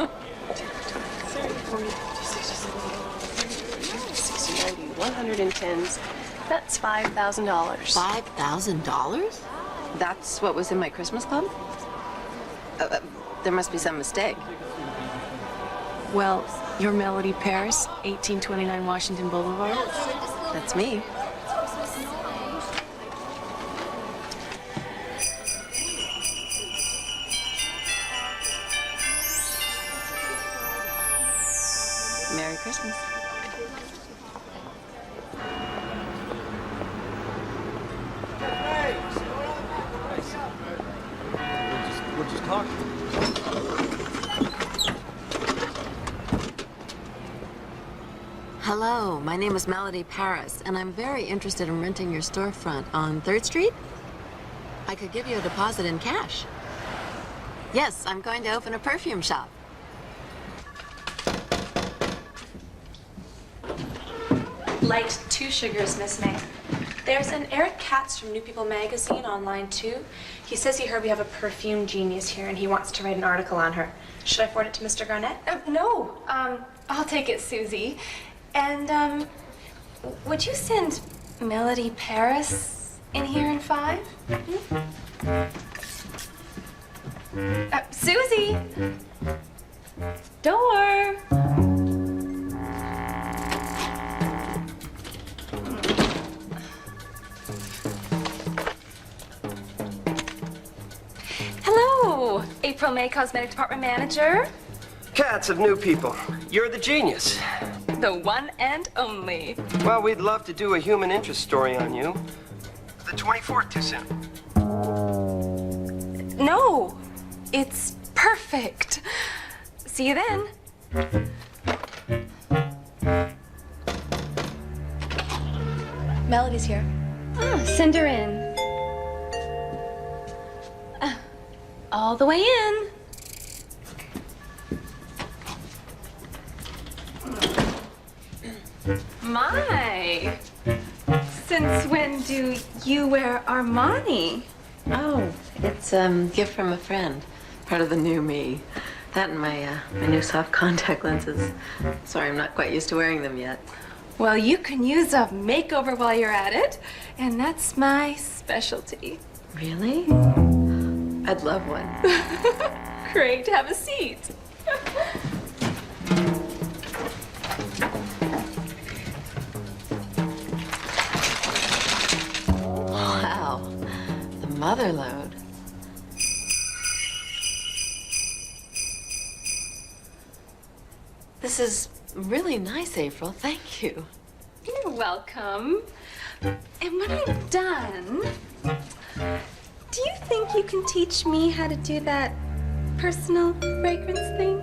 110s. That's $5,000. $5,000? That's what was in my Christmas club? There must be some mistake. Well, you're Melody Parris, 1829 Washington Boulevard. That's me. Merry Christmas. We're just talking. Hello, my name is Melody Parris, and I'm very interested in renting your storefront on 3rd Street. I could give you a deposit in cash. Yes, I'm going to open a perfume shop. Light 2 sugars, Miss May. There's an Eric Katz from New People magazine on line 2. He says he heard we have a perfume genius here and he wants to write an article on her. Should I forward it to Mr. Garnett? No, I'll take it, Susie. And, would you send Melody Parris in here in 5? Susie! Door! Hello, April May Cosmetic Department Manager. Katz of New People, you're the genius. The one and only. Well, we'd love to do a human interest story on you. The 24th too soon. No, it's perfect. See you then. Melody's here. Send her in. All the way in. My. Since when do you wear Armani? Oh, it's a gift from a friend. Part of the new me. That and my new soft contact lenses. Sorry, I'm not quite used to wearing them yet. Well, you can use a makeover while you're at it, and that's my specialty. Really? I'd love one. Great, have a seat. Wow, the mother load. This is really nice, April. Thank you. You're welcome. And when I'm done, do you think you can teach me how to do that personal fragrance thing?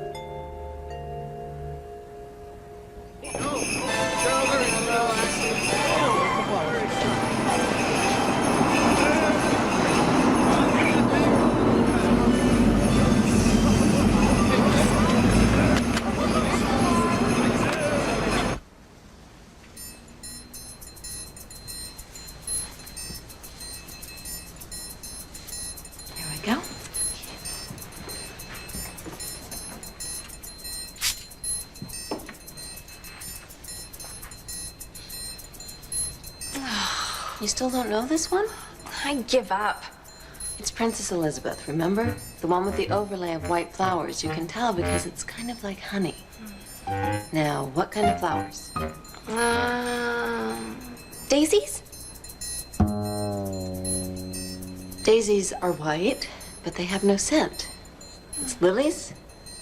You still don't know this one? I give up. It's Princess Elizabeth, remember? The one with the overlay of white flowers. You can tell because it's kind of like honey. Now, what kind of flowers? Daisies? Daisies are white, but they have no scent. It's lilies,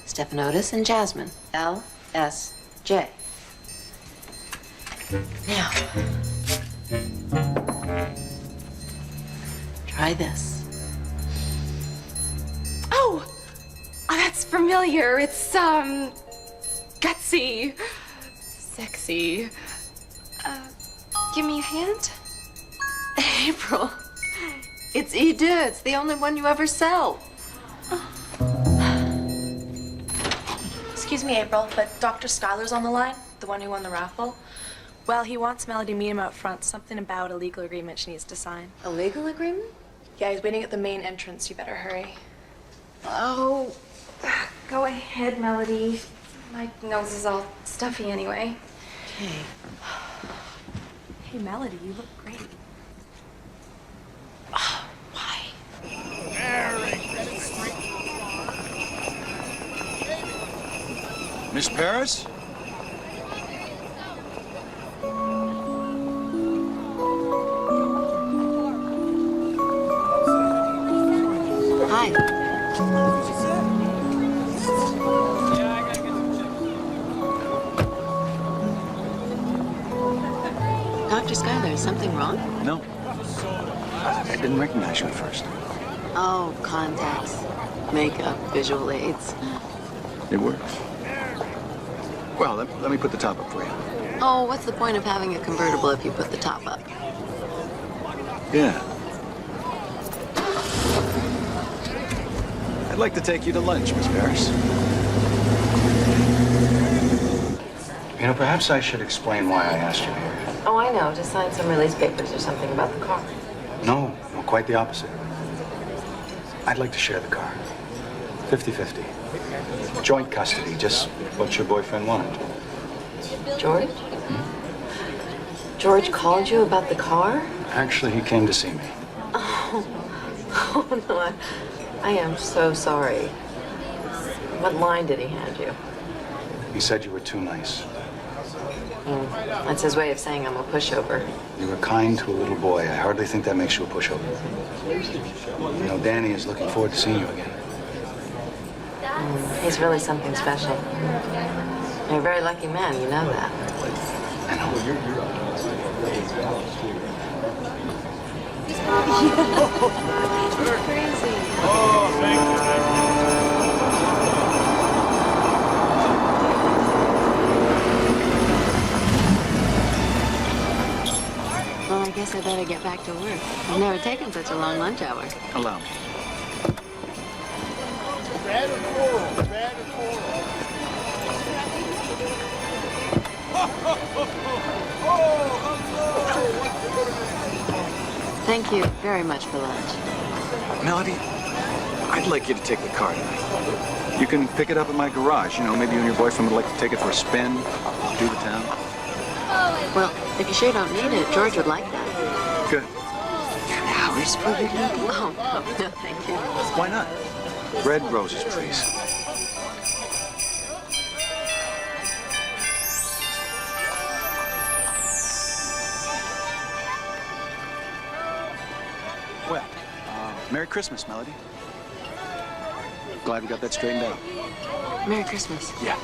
stephanotis, and jasmine. LSJ. Now, try this. Oh, that's familiar. It's, gutsy, sexy. Give me a hand. April, it's Eau. It's the only one you ever sell. Excuse me, April, but Dr. Schuyler's on the line, the one who won the raffle. Well, he wants Melody to meet him out front. Something about a legal agreement she needs to sign. A legal agreement? Yeah, he's waiting at the main entrance. You better hurry. Oh, go ahead, Melody. My nose is all stuffy anyway. Okay. Hey, Melody, you look great. Oh, why? Miss Parris? Hi. Dr. Schuyler, is something wrong? No. I didn't recognize you at first. Oh, contacts, makeup, visual aids. It works. Well, let me put the top up for you. Oh, what's the point of having a convertible if you put the top up? Yeah. I'd like to take you to lunch, Miss Parris. You know, perhaps I should explain why I asked you here. Oh, I know, to sign some release papers or something about the car. No, quite the opposite. I'd like to share the car. 50-50. Joint custody, just what your boyfriend wanted. George? George called you about the car? Actually, he came to see me. Oh no, I am so sorry. What line did he hand you? He said you were too nice. That's his way of saying I'm a pushover. You were kind to a little boy. I hardly think that makes you a pushover. You know, Danny is looking forward to seeing you again. He's really something special. You're a very lucky man, you know that. I know. Crazy. Oh, thank you. Well, I guess I better get back to work. I've never taken such a long lunch hour. Allow me. Red or coral? Red or coral? Thank you very much for lunch. Melody, I'd like you to take the car tonight. You can pick it up at my garage. You know, maybe you and your boyfriend would like to take it for a spin, do the town. Well, if you sure don't need it, George would like that. Good. Flowers for your lady? Oh, no, thank you. Why not? Red roses, please. Well, Merry Christmas, Melody. Glad we got that straightened out. Merry Christmas. Yeah.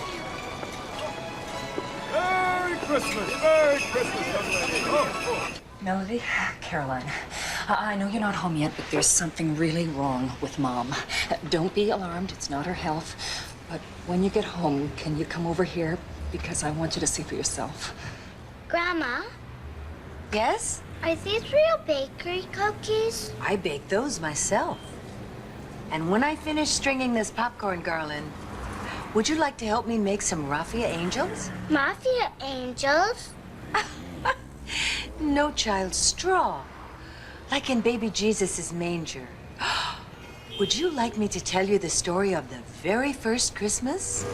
Merry Christmas, young lady. Oh. Melody, Caroline, I know you're not home yet, but there's something really wrong with Mom. Don't be alarmed, it's not her health. But when you get home, can you come over here? Because I want you to see for yourself. Grandma? Yes? Are these real bakery cookies? I baked those myself. And when I finish stringing this popcorn garland, would you like to help me make some raffia angels? Mafia angels? No, child, straw. Like in baby Jesus' manger. Would you like me to tell you the story of the very first Christmas?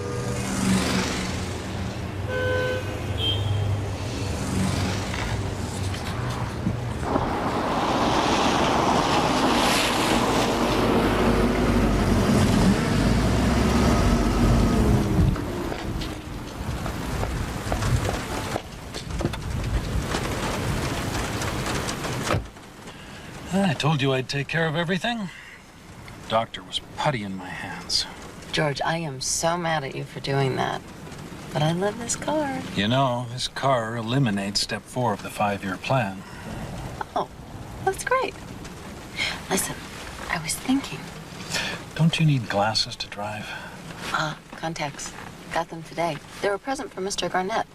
I told you I'd take care of everything. Doctor was putty in my hands. George, I am so mad at you for doing that. But I love this car. You know, this car eliminates step 4 of the 5-year plan. Oh, that's great. Listen, I was thinking. Don't you need glasses to drive? Contacts. Got them today. They're a present from Mr. Garnett.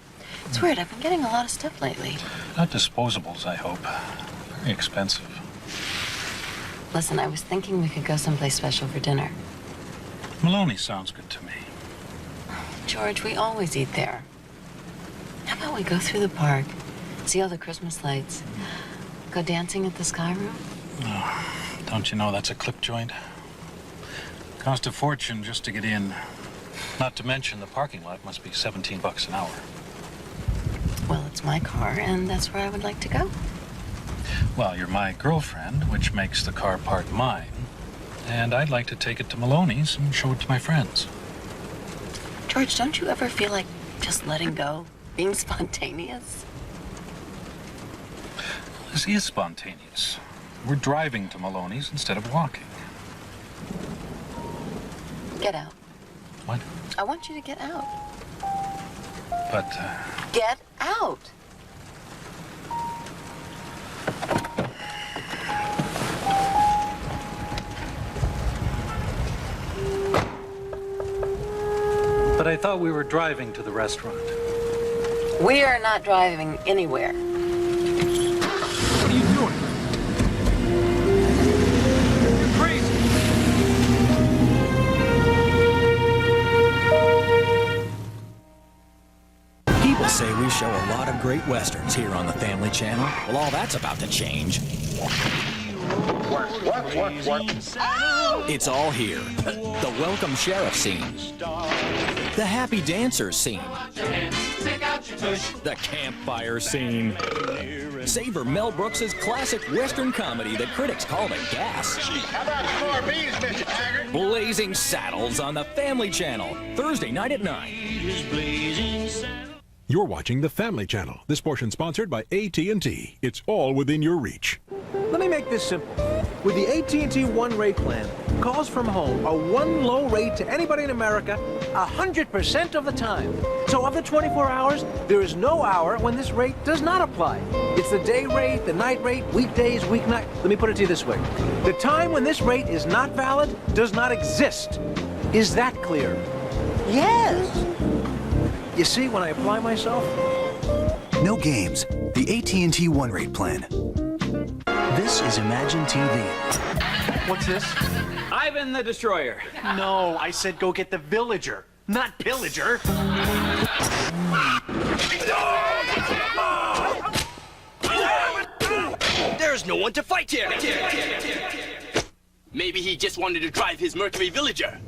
It's weird, I've been getting a lot of stuff lately. Not disposables, I hope. Very expensive. Listen, I was thinking we could go someplace special for dinner. Maloney sounds good to me. George, we always eat there. How about we go through the park, see all the Christmas lights, go dancing at the Sky Room? Oh, don't you know that's a clip joint? Cost a fortune just to get in. Not to mention the parking lot must be $17 an hour. Well, it's my car, and that's where I would like to go. Well, you're my girlfriend, which makes the car part mine. And I'd like to take it to Maloney's and show it to my friends. George, don't you ever feel like just letting go, being spontaneous? This is spontaneous. We're driving to Maloney's instead of walking. Get out. What? I want you to get out. But, Get out! But I thought we were driving to the restaurant. We are not driving anywhere. What are you doing? You're crazy. People say we show a lot of great westerns here on the Family Channel. Well, all that's about to change. It's all here. The welcome sheriff scene. The happy dancers scene. The campfire scene. Savor Mel Brooks's classic western comedy that critics called a gas. How about some more beans, Mr. Taggart? Blazing Saddles on the Family Channel, Thursday night at 9. You're watching the Family Channel. This portion sponsored by AT&T. It's all within your reach. Let me make this simple. With the AT&T One Rate plan, calls from home are one low rate to anybody in America 100% of the time. So of the 24 hours, there is no hour when this rate does not apply. It's the day rate, the night rate, weekdays, weeknight. Let me put it to you this way. The time when this rate is not valid does not exist. Is that clear? Yes. You see, when I apply myself? No games. The AT&T One Rate plan. This is Imagine TV. What's this? Ivan the Destroyer. No, I said go get the villager, not pillager. There's no one to fight here. Maybe he just wanted to drive his Mercury Villager.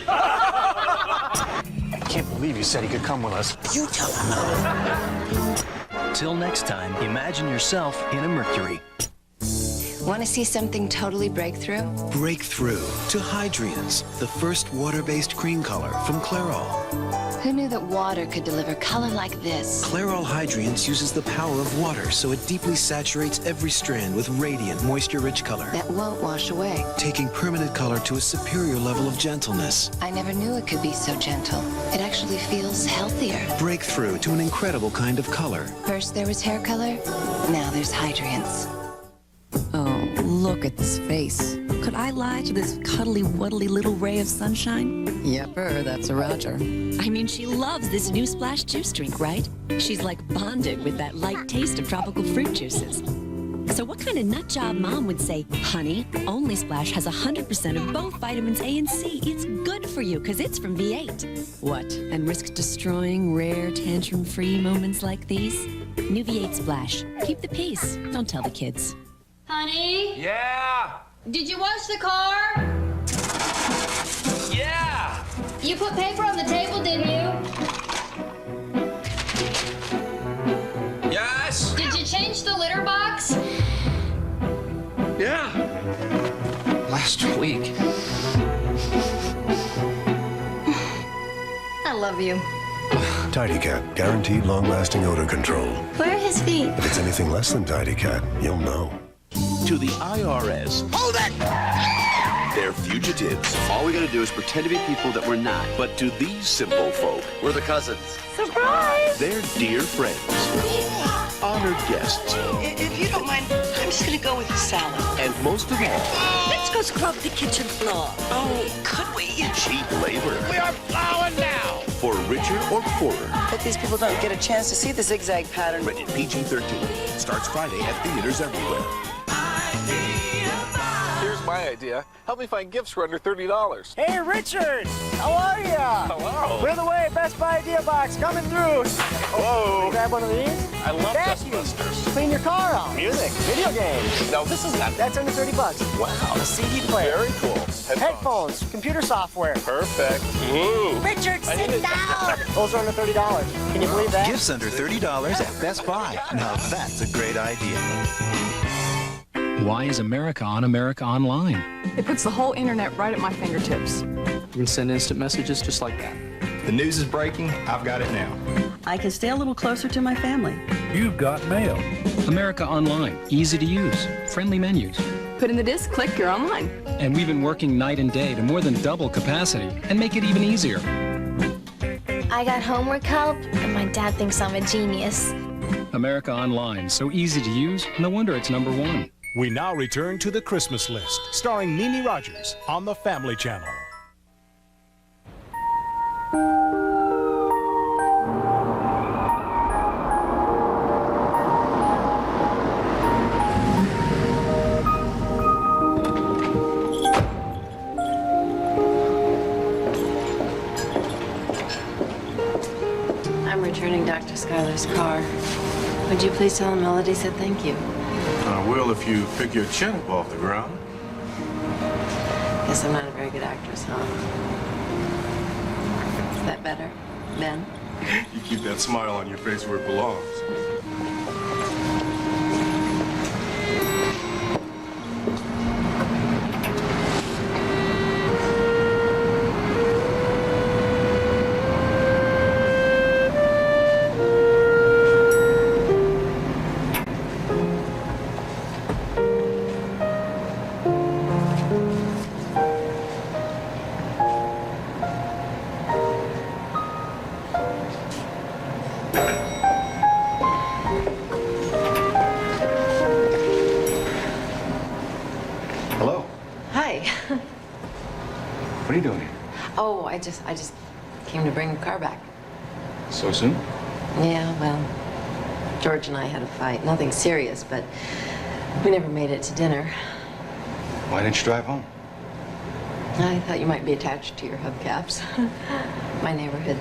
I can't believe you said he could come with us. You tell him no. Till next time, imagine yourself in a Mercury. Want to see something totally breakthrough? Breakthrough to Hydrians, the first water-based cream color from Clairol. Who knew that water could deliver color like this? Clairol Hydrians uses the power of water, so it deeply saturates every strand with radiant, moisture-rich color. That won't wash away. Taking permanent color to a superior level of gentleness. I never knew it could be so gentle. It actually feels healthier. Breakthrough to an incredible kind of color. First there was hair color, now there's Hydrians. Oh, look at this face. Could I lie to this cuddly-wuddly little ray of sunshine? Yepper, that's a Roger. I mean, she loves this new Splash juice drink, right? She's like bonded with that light taste of tropical fruit juices. So what kind of nut job mom would say, honey, only Splash has 100% of both vitamins A and C. It's good for you, because it's from V8. What, and risk destroying rare, tantrum-free moments like these? New V8 Splash. Keep the peace. Don't tell the kids. Honey? Yeah! Did you wash the car? Yeah! You put paper on the table, didn't you? Yes! Did you change the litter box? Yeah! Last week. I love you. Tidy Cat, guaranteed long-lasting odor control. Where are his feet? If it's anything less than Tidy Cat, you'll know. To the IRS. Hold it! They're fugitives. All we gotta do is pretend to be people that we're not. But to these simple folk, We're the cousins. Surprise! they're dear friends. Honored guests. If you don't mind, I'm just gonna go with the salad. And most of all, Let's go scrub the kitchen floor. Oh, could we? cheap labor. We are plowing now. For richer or poorer. Hope these people don't get a chance to see the zigzag pattern. Rated PG-13. Starts Friday at theaters everywhere. Here's my idea. Help me find gifts for under $30. Hey, Richard! How are ya? Hello. Clear the way, Best Buy idea box coming through. Whoa. Grab one of these. I love Vacuum. Dustbusters. Clean your car out. Music, video games. No, this is not. That's under $30. Wow. A CD player. Very cool. Headphones, computer software. Perfect. Ooh. Richard, sit down! Those are under $30. Can you believe that? Gifts under $30 at Best Buy. Now that's a great idea. Why is America on America Online? It puts the whole internet right at my fingertips. You can send instant messages just like that. The news is breaking. I've got it now. I can stay a little closer to my family. You've got mail. America Online. Easy to use. Friendly menus. Put in the disc, click, you're online. And we've been working night and day to more than double capacity and make it even easier. I got homework help, and my dad thinks I'm a genius. America Online. So easy to use, no wonder it's #1. We now return to the Christmas list, starring Mimi Rogers on the Family Channel. I'm returning Dr. Schuyler's car. Would you please tell him Melody said thank you? Well, if you pick your chin up off the ground. Guess I'm not a very good actress, huh? Is that better, Ben? You keep that smile on your face where it belongs. What are you doing here? Oh, I just came to bring the car back. So soon? Yeah, well, George and I had a fight. Nothing serious, but we never made it to dinner. Why didn't you drive home? I thought you might be attached to your hubcaps. My neighborhood,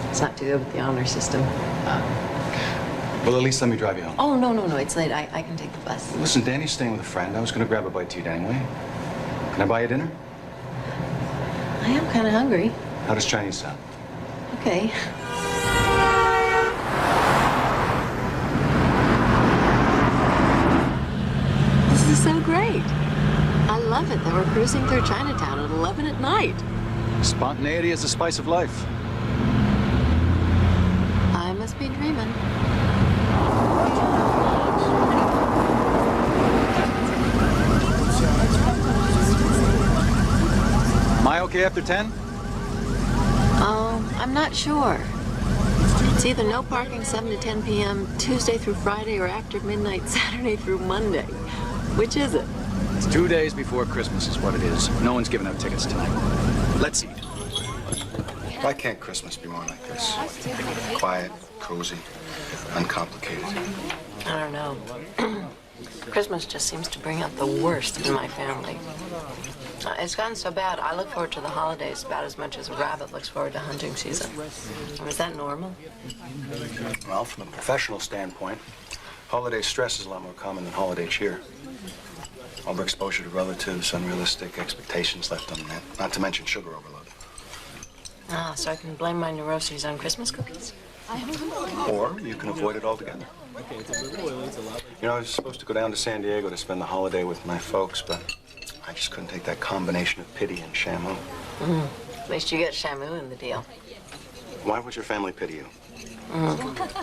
it's not too good with the honor system. Well, at least let me drive you home. Oh, no, it's late. I can take the bus. Listen, Danny's staying with a friend. I was going to grab a bite to eat anyway. Can I buy you dinner? I am kind of hungry. How does Chinese sound? Okay. This is so great. I love it that we're cruising through Chinatown at 11 at night. Spontaneity is the spice of life. I must be dreaming. Am I okay after 10? Oh, I'm not sure. It's either no parking 7 to 10 p.m. Tuesday through Friday or after midnight Saturday through Monday. Which is it? It's 2 days before Christmas is what it is. No one's giving out tickets tonight. Let's eat. Why can't Christmas be more like this? Quiet, cozy, uncomplicated. I don't know. Christmas just seems to bring out the worst in my family. It's gotten so bad, I look forward to the holidays about as much as a rabbit looks forward to hunting season. Is that normal? Well, from a professional standpoint, holiday stress is a lot more common than holiday cheer. Overexposure to relatives, unrealistic expectations left unmet, not to mention sugar overload. Ah, so I can blame my neuroses on Christmas cookies? Or you can avoid it altogether. You know, I was supposed to go down to San Diego to spend the holiday with my folks, but I just couldn't take that combination of pity and shamu. At least you get shamu in the deal. Why would your family pity you?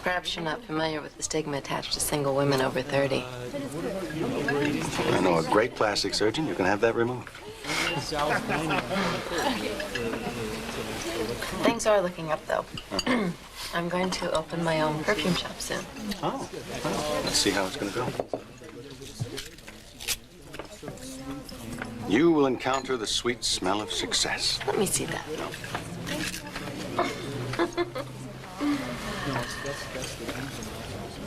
Perhaps you're not familiar with the stigma attached to single women over 30. I know a great plastic surgeon. You can have that removed. Things are looking up, though. I'm going to open my own perfume shop soon. Oh, well, let's see how it's going to go. You will encounter the sweet smell of success. Let me see that.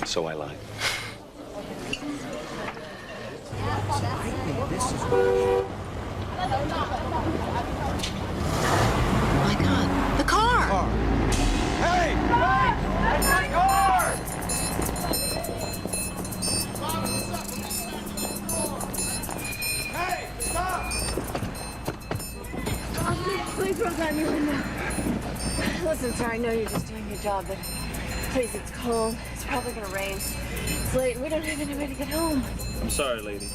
So I lied. Oh my God, the car! Hey! That's my car! Hey, stop! Please roll down your window. Listen, sir, I know you're just doing your job, but please, it's cold. It's probably gonna rain. It's late. We don't have any way to get home. I'm sorry, lady.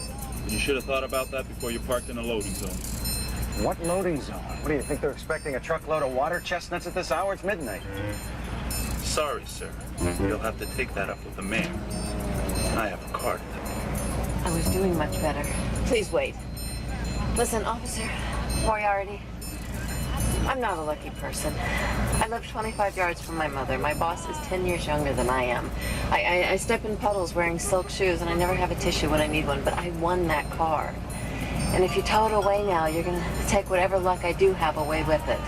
But you should have thought about that before you parked in a loading zone. What loading zone? What do you think they're expecting, a truckload of water chestnuts at this hour? It's midnight. Sorry, sir. You'll have to take that up with the mayor. I have a car to take. I was doing much better. Please wait. Listen, Officer Moriarty, I'm not a lucky person. I live 25 yards from my mother. My boss is 10 years younger than I am. I step in puddles wearing silk shoes, and I never have a tissue when I need one, but I won that car. And if you tow it away now, you're going to take whatever luck I do have away with it.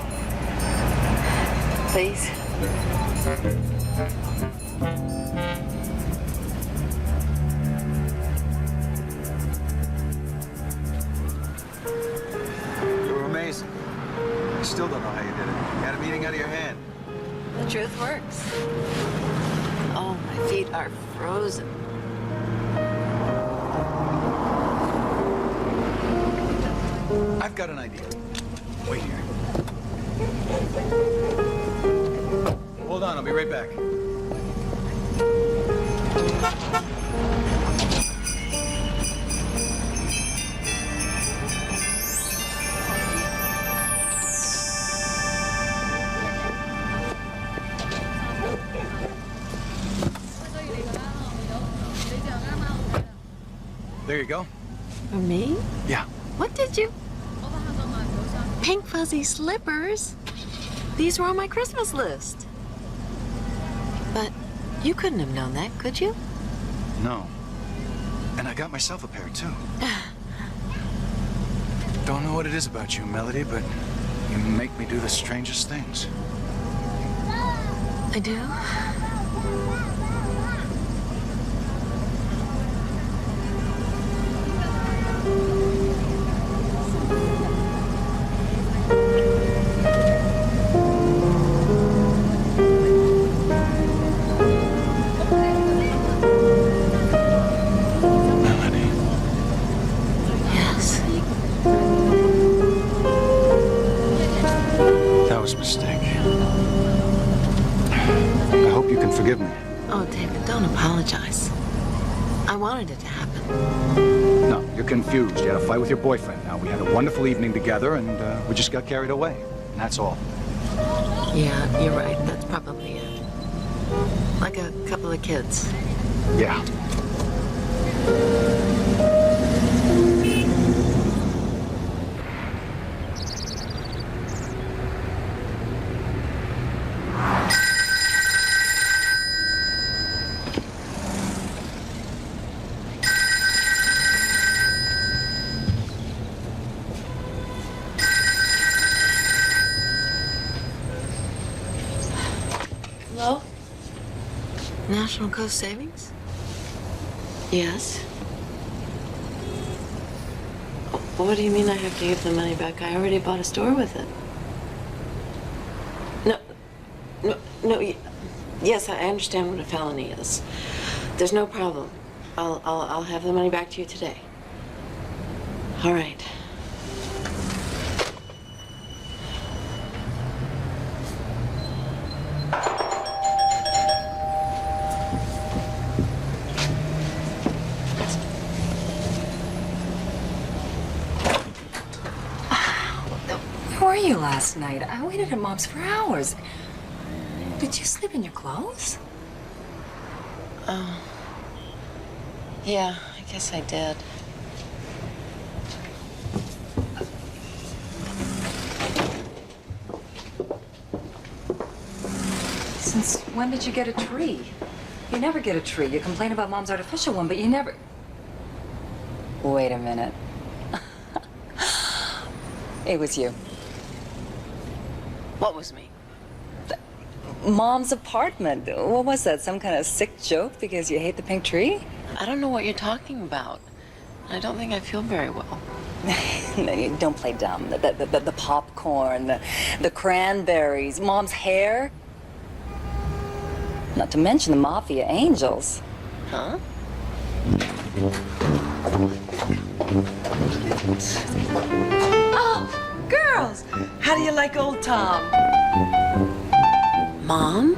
Please? You were amazing. I still don't know how you did it. You had a meeting out of your hand. The truth works. Oh, my feet are frozen. I've got an idea. Wait here. Hold on, I'll be right back. There you go. For me? Yeah. What did you? Pink fuzzy slippers? These were on my Christmas list. But you couldn't have known that, could you? No. And I got myself a pair, too. Don't know what it is about you, Melody, but you make me do the strangest things. I do? Melody. Yes. you can forgive me. Oh, David, don't apologize. I wanted it to happen. No, you're confused. You had a fight with your boyfriend. Now, we had a wonderful evening together, and we just got carried away. And that's all. Yeah, you're right. That's probably it. Like a couple of kids. Yeah. Hello? National Coast Savings? Yes. What do you mean I have to give the money back? I already bought a store with it. No, yes, I understand what a felony is. There's no problem. I'll have the money back to you today. All right. Where were you last night? I waited at Mom's for hours. Did you sleep in your clothes? Yeah, I guess I did. Since when did you get a tree? You never get a tree. You complain about Mom's artificial one, but you never... Wait a minute. It was you. What was me? Mom's apartment. What was that? Some kind of sick joke because you hate the pink tree? I don't know what you're talking about. I don't think I feel very well. No, you don't play dumb. The popcorn, the cranberries, Mom's hair. Not to mention the mafia angels. Huh? Oh, girls! How do you like old Tom? Mom?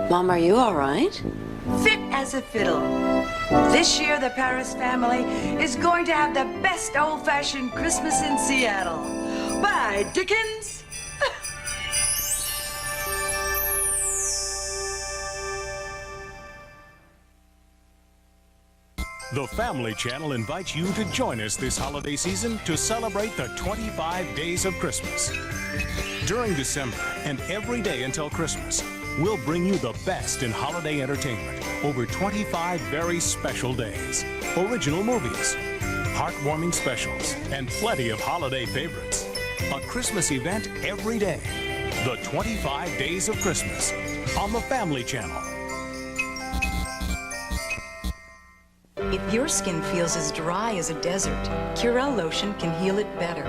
Mom, are you all right? Fit as a fiddle. This year, the Parris family is going to have the best old-fashioned Christmas in Seattle. By Dickens! The Family Channel invites you to join us this holiday season to celebrate the 25 days of Christmas. During December and every day until Christmas, we'll bring you the best in holiday entertainment over 25 very special days, original movies, heartwarming specials, and plenty of holiday favorites. A Christmas event every day. The 25 Days of Christmas on the Family Channel. If your skin feels as dry as a desert, Curel lotion can heal it better.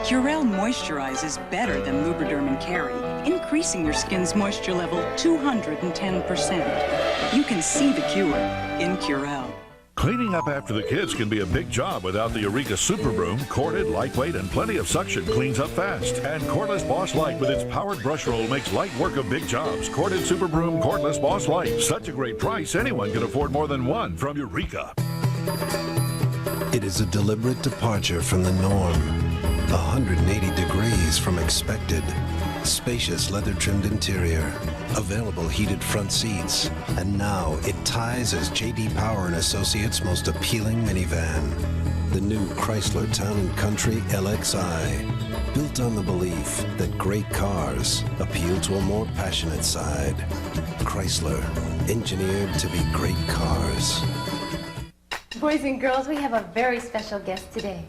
Curel moisturizes better than Lubriderm and Carry, increasing your skin's moisture level 210%. You can see the cure in Curel. Cleaning up after the kids can be a big job without the Eureka Super Broom. Corded, lightweight, and plenty of suction cleans up fast. And Cordless Boss Light with its powered brush roll makes light work of big jobs. Corded Super Broom, Cordless Boss Light. Such a great price, anyone can afford more than one from Eureka. It is a deliberate departure from the norm. 180 degrees from expected. Spacious leather-trimmed interior. Available heated front seats. And now it ties as J.D. Power and Associates' most appealing minivan. The new Chrysler Town & Country LXI. Built on the belief that great cars appeal to a more passionate side. Chrysler, engineered to be great cars. Boys and girls, we have a very special guest today.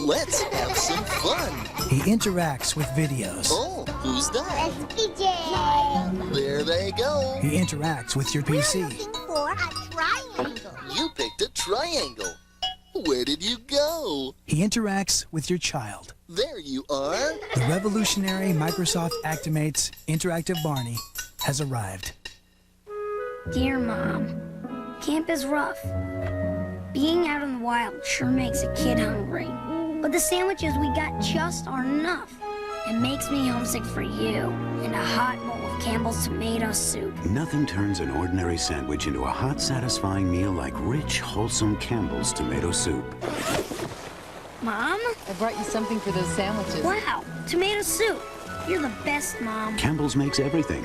Let's have some fun. He interacts with videos. Oh, who's that? It's PJ. There they go. He interacts with your PC. We're looking for a triangle. You picked a triangle. Where did you go? He interacts with your child. There you are. The revolutionary Microsoft Actimates Interactive Barney has arrived. Dear Mom, camp is rough. Being out in the wild sure makes a kid hungry. the sandwiches we got just aren't enough. It makes me homesick for you and a hot bowl of Campbell's tomato soup. Nothing turns an ordinary sandwich into a hot, satisfying meal like rich, wholesome Campbell's tomato soup. Mom? I brought you something for those sandwiches. Wow, tomato soup. You're the best, Mom. Campbell's makes everything.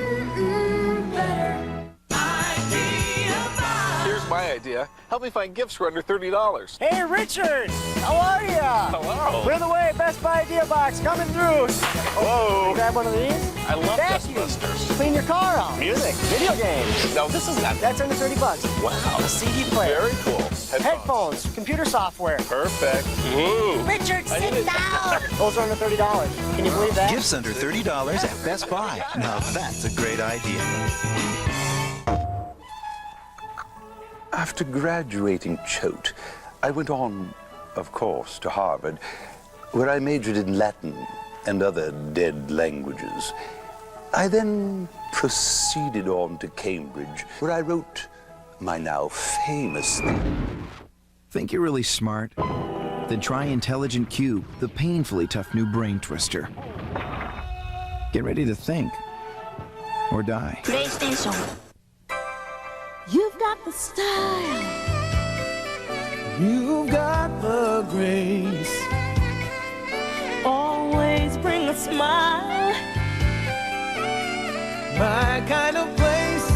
Here's my idea. Help me find gifts for under $30. Hey, Richard! How are ya? Hello. Clear the way, Best Buy idea box coming through. Whoa. Grab one of these. I love Vacuum. Dustbusters. Clean your car out. Music. Video games. No, this is not. That's under $30. Wow. A CD player. Very cool. Headphones. Computer software. Perfect. Woo. Richard, sit down! Those are under $30. Can you believe that? Gifts under $30 at Best Buy. Now that's a great idea. After graduating Choate, I went on, of course, to Harvard, where I majored in Latin and other dead languages. I then proceeded on to Cambridge, where I wrote my now famous... Think you're really smart? Then try Intelligent Cube, the painfully tough new brain twister. Get ready to think. Or die. PlayStation. You've got the style. You've got the grace. Always bring a smile. My kind of place.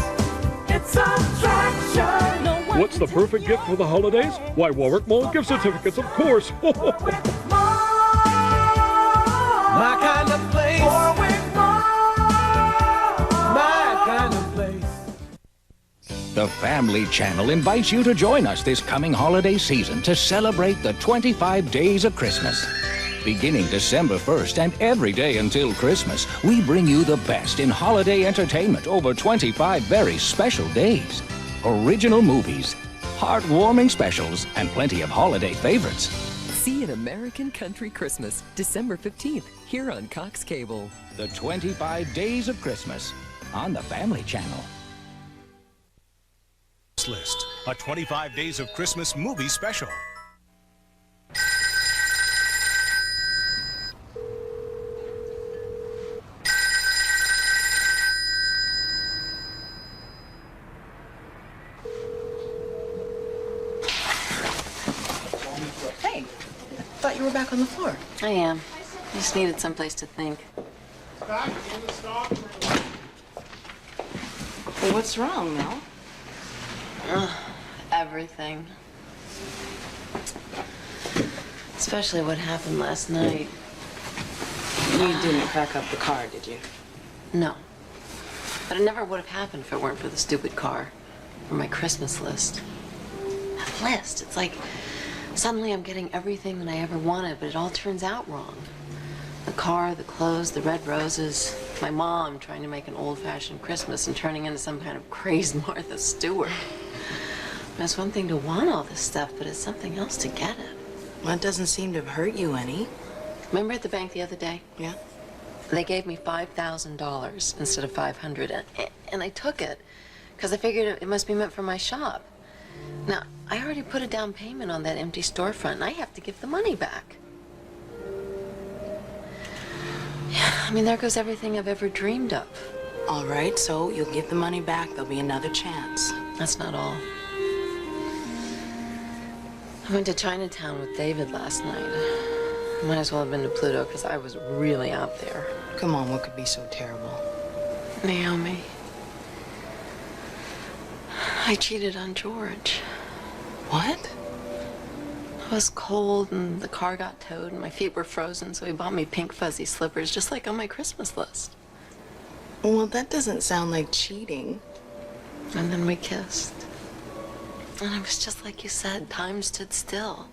It's attraction. No one What's the perfect gift for the holidays? Why, Warwick Mall gift certificates, of course. My kind of place. My kind of place. The Family Channel invites you to join us this coming holiday season to celebrate the 25 days of Christmas. Beginning December 1st and every day until Christmas, we bring you the best in holiday entertainment over 25 very special days. Original movies, heartwarming specials, and plenty of holiday favorites. See An American Country Christmas, December 15th, here on Cox Cable. The 25 days of Christmas on the Family Channel. List, a 25 Days of Christmas movie special. Hey, thought you were back on the floor. I am. I just needed someplace to think. Back in the stock room. Well, what's wrong, Mel? Everything. Especially what happened last night. You didn't crack up the car, did you? No. But it never would have happened if it weren't for the stupid car. Or my Christmas list. That list, it's like suddenly I'm getting everything that I ever wanted, but it all turns out wrong. The car, the clothes, the red roses, my mom trying to make an old-fashioned Christmas and turning into some kind of crazed Martha Stewart. It's one thing to want all this stuff, but it's something else to get it. Well, it doesn't seem to have hurt you any. Remember at the bank the other day? Yeah. They gave me $5,000 instead of $500, and I took it because I figured it must be meant for my shop. Now, I already put a down payment on that empty storefront, and I have to give the money back. Yeah, I mean, there goes everything I've ever dreamed of. All right, so you'll give the money back. There'll be another chance. That's not all. I went to Chinatown with David last night. Might as well have been to Pluto, because I was really out there. Come on, what could be so terrible? Naomi. I cheated on George. What? I was cold, and the car got towed, and my feet were frozen, so he bought me pink fuzzy slippers, just like on my Christmas list. Well, that doesn't sound like cheating. And then we kissed. And it was just like you said, time stood still.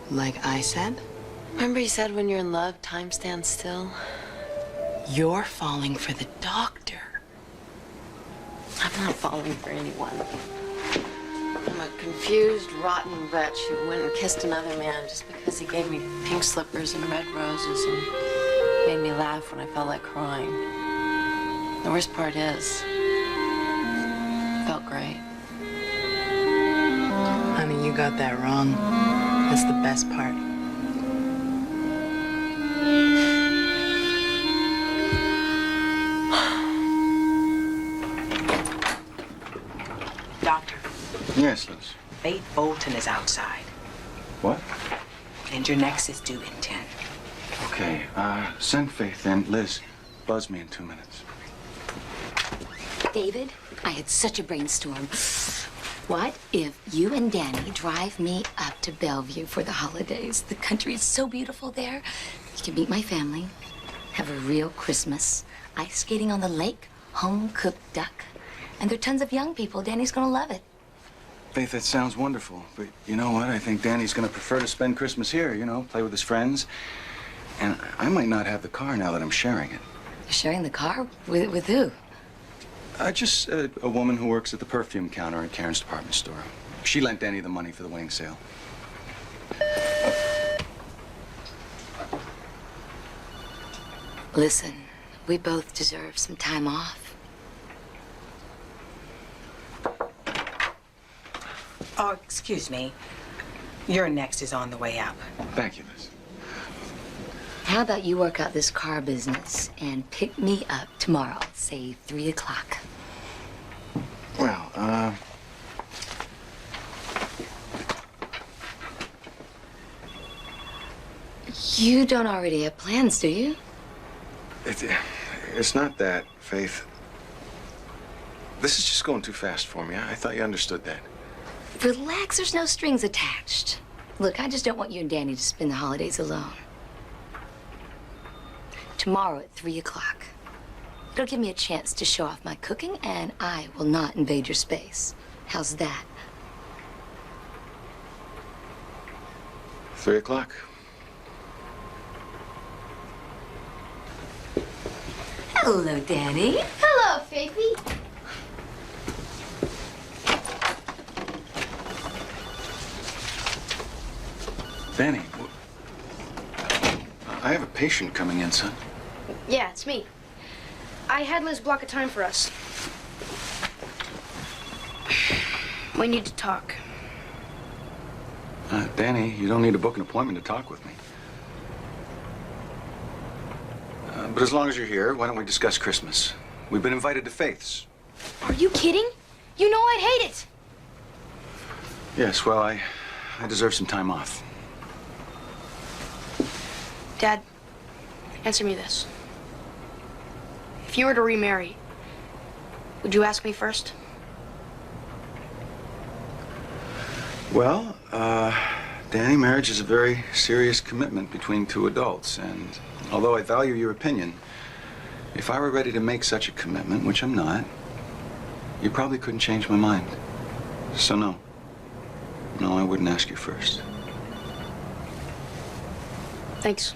Like I said? Remember you said when you're in love, time stands still? You're falling for the doctor. I'm not falling for anyone. I'm a confused, rotten wretch who went and kissed another man just because he gave me pink slippers and red roses and made me laugh when I felt like crying. The worst part is, it felt great. Honey, you got that wrong. That's the best part. Yes, Liz. Faith Bolton is outside. What? And your next is due in 10. Okay, send Faith in. Liz, buzz me in 2 minutes. David, I had such a brainstorm. What if you and Danny drive me up to Bellevue for the holidays? The country is so beautiful there. You can meet my family, have a real Christmas, ice skating on the lake, home-cooked duck. And there are tons of young people. Danny's gonna love it. Faith, that sounds wonderful. But you know what? I think Danny's gonna prefer to spend Christmas here, you know, play with his friends. And I might not have the car now that I'm sharing it. You're sharing the car? With who? Just a woman who works at the perfume counter at Karen's department store. She lent Danny the money for the wedding sale. Listen, we both deserve some time off. Oh, excuse me. Your next is on the way up. Thank you, Liz. How about you work out this car business and pick me up tomorrow, say 3 o'clock? Well, You don't already have plans, do you? It's not that, Faith. This is just going too fast for me. I thought you understood that. Relax, there's no strings attached. Look, I just don't want you and Danny to spend the holidays alone. Tomorrow at 3 o'clock. It'll give me a chance to show off my cooking, and I will not invade your space. How's that? 3 o'clock. Hello, Danny. Hello, Faithy. Danny, I have a patient coming in, son. Yeah, it's me. I had Liz block a time for us. We need to talk. Danny, you don't need to book an appointment to talk with me. But as long as you're here, why don't we discuss Christmas? We've been invited to Faith's. Are you kidding? You know I'd hate it. Yes, well, I deserve some time off. Dad, answer me this. If you were to remarry, would you ask me first? Well, Danny, marriage is a very serious commitment between two adults, and although I value your opinion, if I were ready to make such a commitment, which I'm not, you probably couldn't change my mind. So no. No, I wouldn't ask you first. Thanks.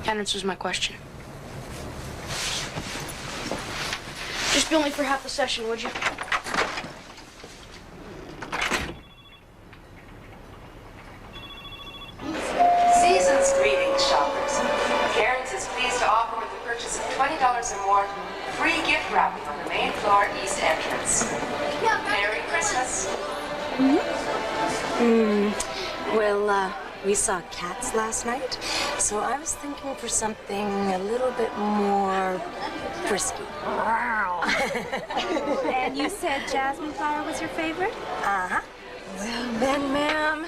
That answers my question. Just bill me for half the session, would you? Season's greetings, shoppers. Karen's is pleased to offer with the purchase of $20 or more, free gift wrapping on the main floor east entrance. Merry Christmas. Well, we saw Katz last night, so I was thinking for something a little bit more frisky. Wow. And you said jasmine flower was your favorite? Uh-huh. Well, then, ma'am,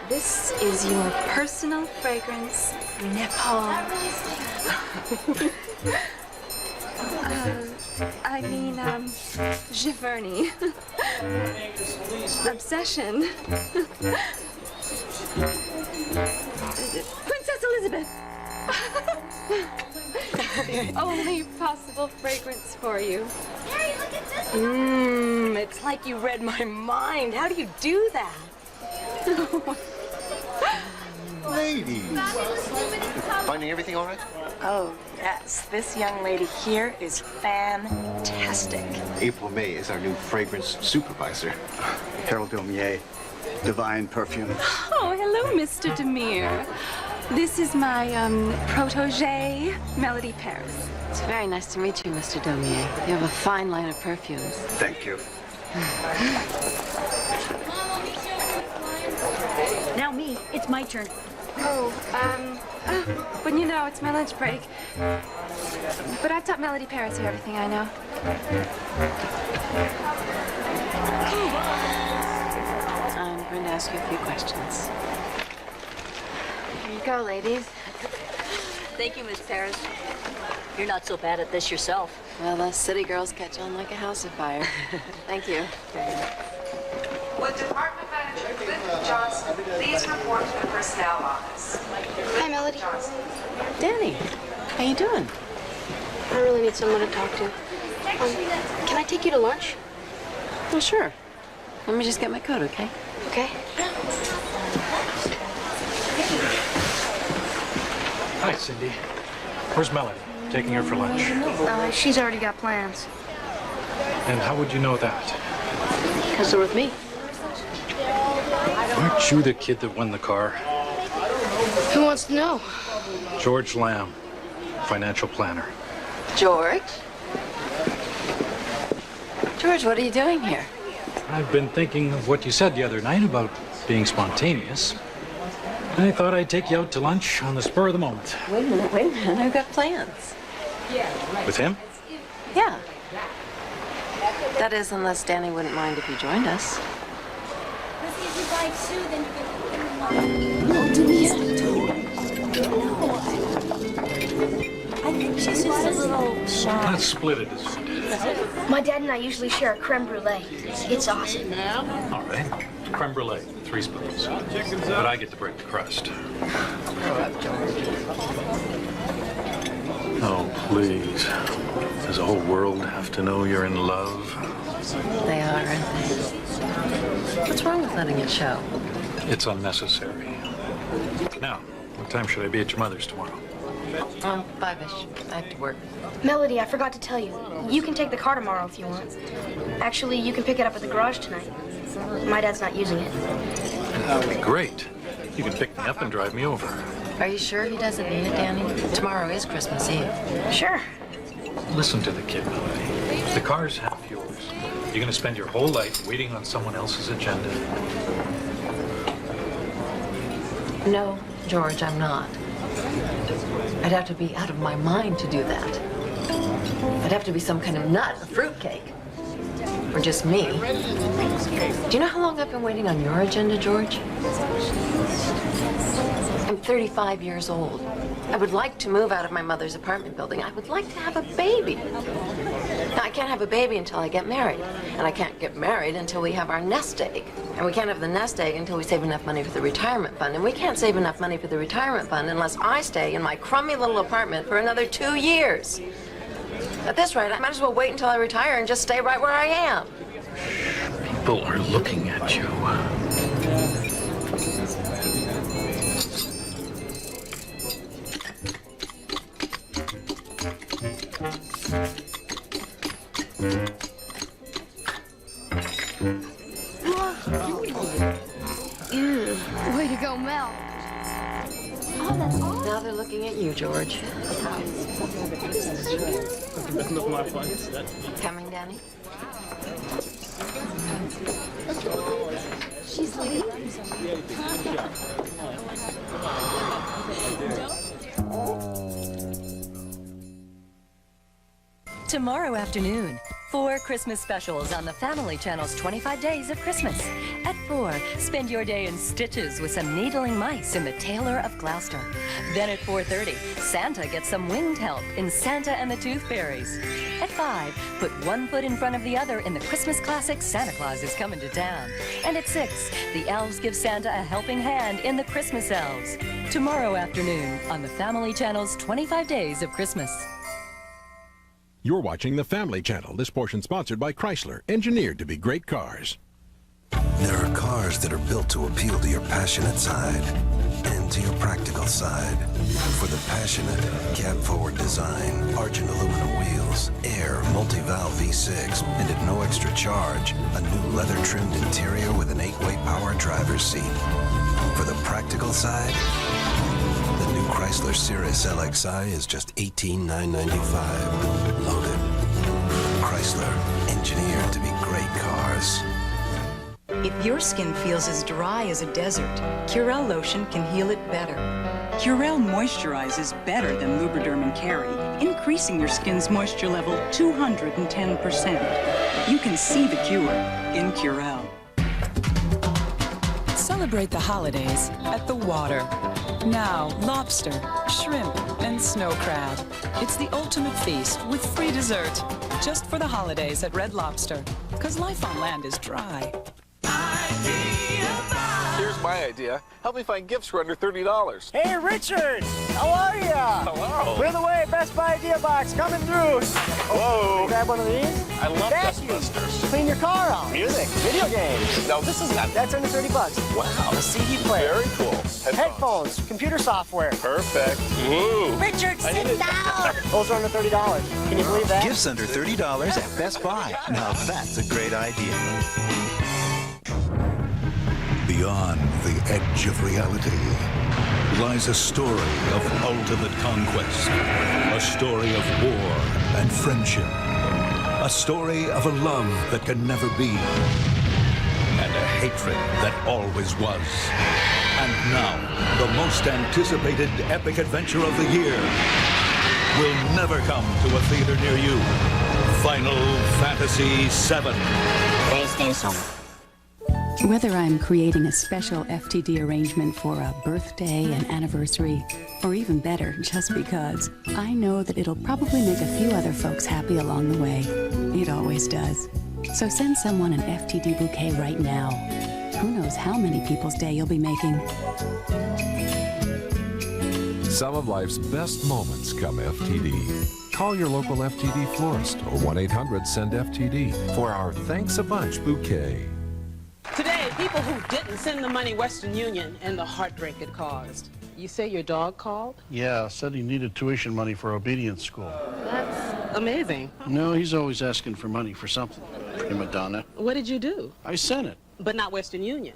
this is your personal fragrance, Nepal. Giverny. Obsession. Princess Elizabeth. Only possible fragrance for you. Mary, look at this. It's like you read my mind. How do you do that? Ladies, finding everything all right? Oh, yes. This young lady here is fantastic. April May is our new fragrance supervisor. Harold Daumier, Divine Perfume. Oh, hello, Mr. Daumier. This is my protege, Melody Parris. It's very nice to meet you, Mr. Daumier. You have a fine line of perfumes. Thank you. Now me, it's my turn. But you know, it's my lunch break. But I've taught Melody Parris here everything I know. going to ask you a few questions. Here you go, ladies. Thank you, Miss Parris. You're not so bad at this yourself. Well, us city girls catch on like a house of fire. Thank you. Would Department Manager Cliff Johnston please report to the personnel office? Hi, Melody. Danny, how you doing? I really need someone to talk to. Can I take you to lunch? Well, sure. Let me just get my coat, okay? Okay. Hi, Cindy. Where's Melody? Taking her for lunch. She's already got plans. And how would you know that? Because they're with me. Aren't you the kid that won the car? Who wants to know? George Lamm, financial planner. George? George, what are you doing here? I've been thinking of what you said the other night about being spontaneous. I thought I'd take you out to lunch on the spur of the moment. Wait a minute. I've got plans. With him? Yeah. That is, unless Danny wouldn't mind if you joined us. I think she's just a little shy. Let's split it as My dad and I usually share a creme brulee. It's awesome. all right. Creme brulee, 3 spoons. But I get to break the crust. Oh, please. Does the whole world have to know you're in love? They are, aren't they? What's wrong with letting it show? It's unnecessary. Now, what time should I be at your mother's tomorrow? 5-ish. I have to work. Melody, I forgot to tell you. You can take the car tomorrow if you want. Actually, you can pick it up at the garage tonight. My dad's not using it. That'd be great. You can pick me up and drive me over. Are you sure he doesn't need it, Danny? Tomorrow is Christmas Eve. Sure. Listen to the kid, Melody. The car's half yours. You're going to spend your whole life waiting on someone else's agenda. No, George, I'm not. I'd have to be out of my mind to do that. I'd have to be some kind of nut, a fruitcake. Or just me. Do you know how long I've been waiting on your agenda, George? I'm 35 years old. I would like to move out of my mother's apartment building. I would like to have a baby. Now, I can't have a baby until I get married. And I can't get married until we have our nest egg. And we can't have the nest egg until we save enough money for the retirement fund. And we can't save enough money for the retirement fund unless I stay in my crummy little apartment for another 2 years. At this rate, I might as well wait until I retire and just stay right where I am. People are looking at you. Way to go, Mel. Now they're looking at you, George. Coming, Danny? She's leaving. Tomorrow afternoon, 4 Christmas specials on the Family Channel's 25 Days of Christmas. At 4, spend your day in stitches with some needling mice in The Tailor of Gloucester. Then at 4:30, Santa gets some winged help in Santa and the Tooth Fairies. At 5, put one foot in front of the other in the Christmas classic Santa Claus is Coming to Town. And at 6, the elves give Santa a helping hand in The Christmas Elves. Tomorrow afternoon on the Family Channel's 25 Days of Christmas. You're watching the Family Channel. This portion sponsored by Chrysler, engineered to be great cars. There are cars that are built to appeal to your passionate side and to your practical side. For the passionate, cab-forward design, argent aluminum wheels, air multi-valve V6, and at no extra charge, a new leather-trimmed interior with an 8-way power driver's seat. For the practical side, the new Chrysler Cirrus LXI is just $18,995. Loaded. Chrysler, engineered to be great cars. If your skin feels as dry as a desert, Curel lotion can heal it better. Curel moisturizes better than Lubriderm and Carry, increasing your skin's moisture level 210%. You can see the cure in Curel. Celebrate the holidays at the water. Now, lobster, shrimp, and snow crab. It's the ultimate feast with free dessert. Just for the holidays at Red Lobster. Because life on land is dry. Here's my idea. Help me find gifts for under $30. Hey, Richard! How are ya? Hello. Clear the way, Best Buy Idea Box coming through. Whoa. Grab one of these. I love Dustbusters. Clean your car out. Music. Video games. No, this is not. That's under $30. Wow. A CD player. Very cool. Headphones. Computer software. Perfect. Woo. Richard, sit down. Those are under $30. Can you believe that? Gifts under $30 at Best Buy. Now that's a great idea. Beyond the edge of reality lies a story of ultimate conquest, a story of war and friendship, a story of a love that can never be, and a hatred that always was. And now, the most anticipated epic adventure of the year will never come to a theater near you. Final Fantasy VII. PlayStation. Whether I'm creating a special FTD arrangement for a birthday, an anniversary, or even better, just because, I know that it'll probably make a few other folks happy along the way. It always does. So send someone an FTD bouquet right now. Who knows how many people's day you'll be making. Some of life's best moments come FTD. Call your local FTD florist or 1-800-SEND-FTD for our Thanks a Bunch bouquet. Today, people who didn't send the money Western Union and the heartbreak it caused. You say your dog called? Yeah, said he needed tuition money for obedience school. That's amazing. No, he's always asking for money for something. Hey, Madonna. What did you do? I sent it. But not Western Union.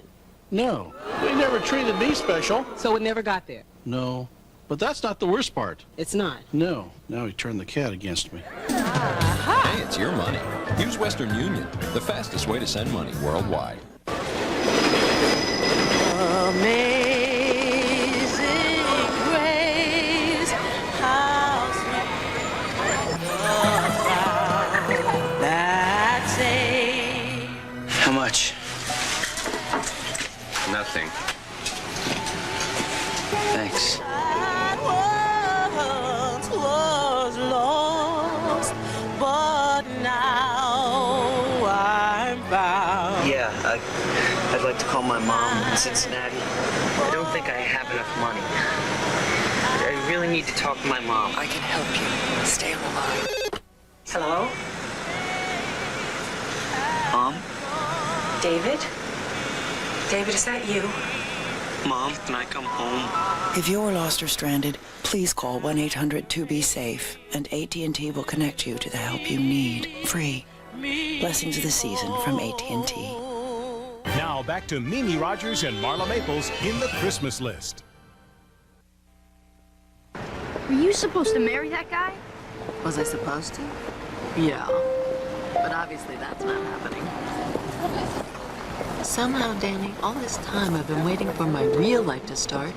No, they never treated me special. So it never got there? No, but that's not the worst part. It's not? No, now he turned the cat against me. Hey, it's your money. Use Western Union, the fastest way to send money worldwide. Amazing grace, how sweet that saved. How much? Nothing. Thanks. Once was lost, but now I'm found. Yeah, I'd like to call my mom in Cincinnati. I don't think I have enough money. I really need to talk to my mom. I can help you. Stay on the line. Hello? Mom? David? David, is that you? Mom, can I come home? If you're lost or stranded, please call 1-800-2BE-SAFE, and AT&T will connect you to the help you need. Free. Blessings of the season from AT&T. Now back to Mimi Rogers and Marla Maples in the Christmas list. Were you supposed to marry that guy? Was I supposed to? Yeah. But obviously that's not happening. Somehow, Danny, all this time I've been waiting for my real life to start.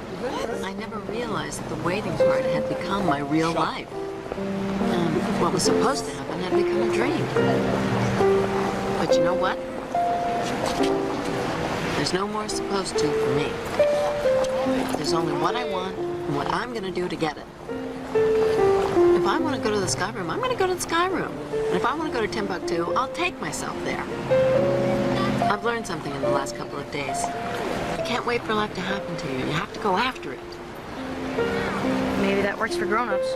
I never realized that the waiting part had become my real life. And what was supposed to happen had become a dream. But you know what? There's no more supposed to for me. There's only what I want and what I'm gonna do to get it. If I want to go to the Sky Room, I'm gonna go to the Sky Room. And if I want to go to Timbuktu, I'll take myself there. I've learned something in the last couple of days. You can't wait for life to happen to you. You have to go after it. Maybe that works for grown-ups.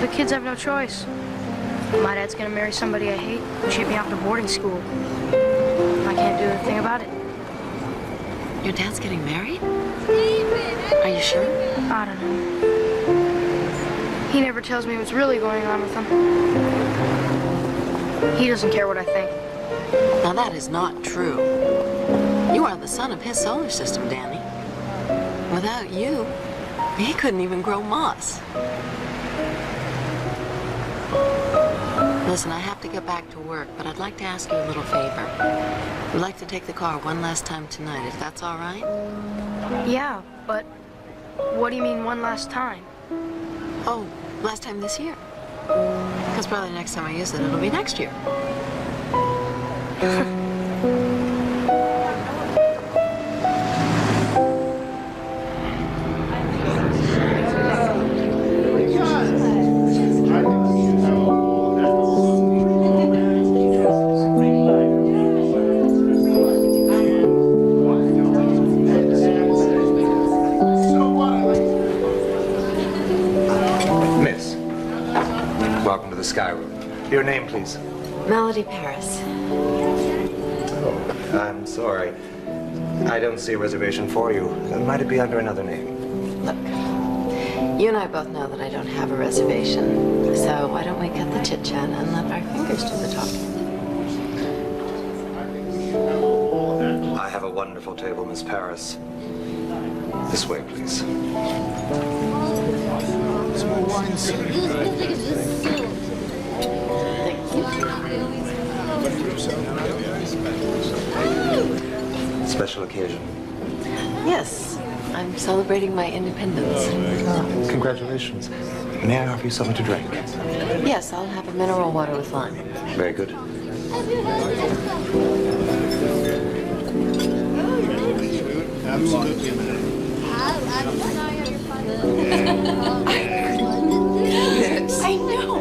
The kids have no choice. My dad's gonna marry somebody I hate and ship me off to boarding school. I can't do a thing about it. Your dad's getting married? Are you sure? I don't know. He never tells me what's really going on with him. He doesn't care what I think. Now that is not true. You are the son of his solar system, Danny. Without you, he couldn't even grow moss. Listen, I have to get back to work, but I'd like to ask you a little favor. I'd like to take the car one last time tonight, if that's all right? Yeah, but what do you mean one last time? Oh, last time this year. Because probably the next time I use it, it'll be next year. Sky Room. Your name, please. Melody Parris. Oh, I'm sorry. I don't see a reservation for you. Might it be under another name? Look, you and I both know that I don't have a reservation. So why don't we cut the chit-chat and let our fingers do the talking? I have a wonderful table, Miss Parris. This way, please. Small wine, sir. Special occasion. Yes, I'm celebrating my independence. Oh, congratulations. May I offer you something to drink? Yes, I'll have a mineral water with lime. Very good. Absolutely. I know.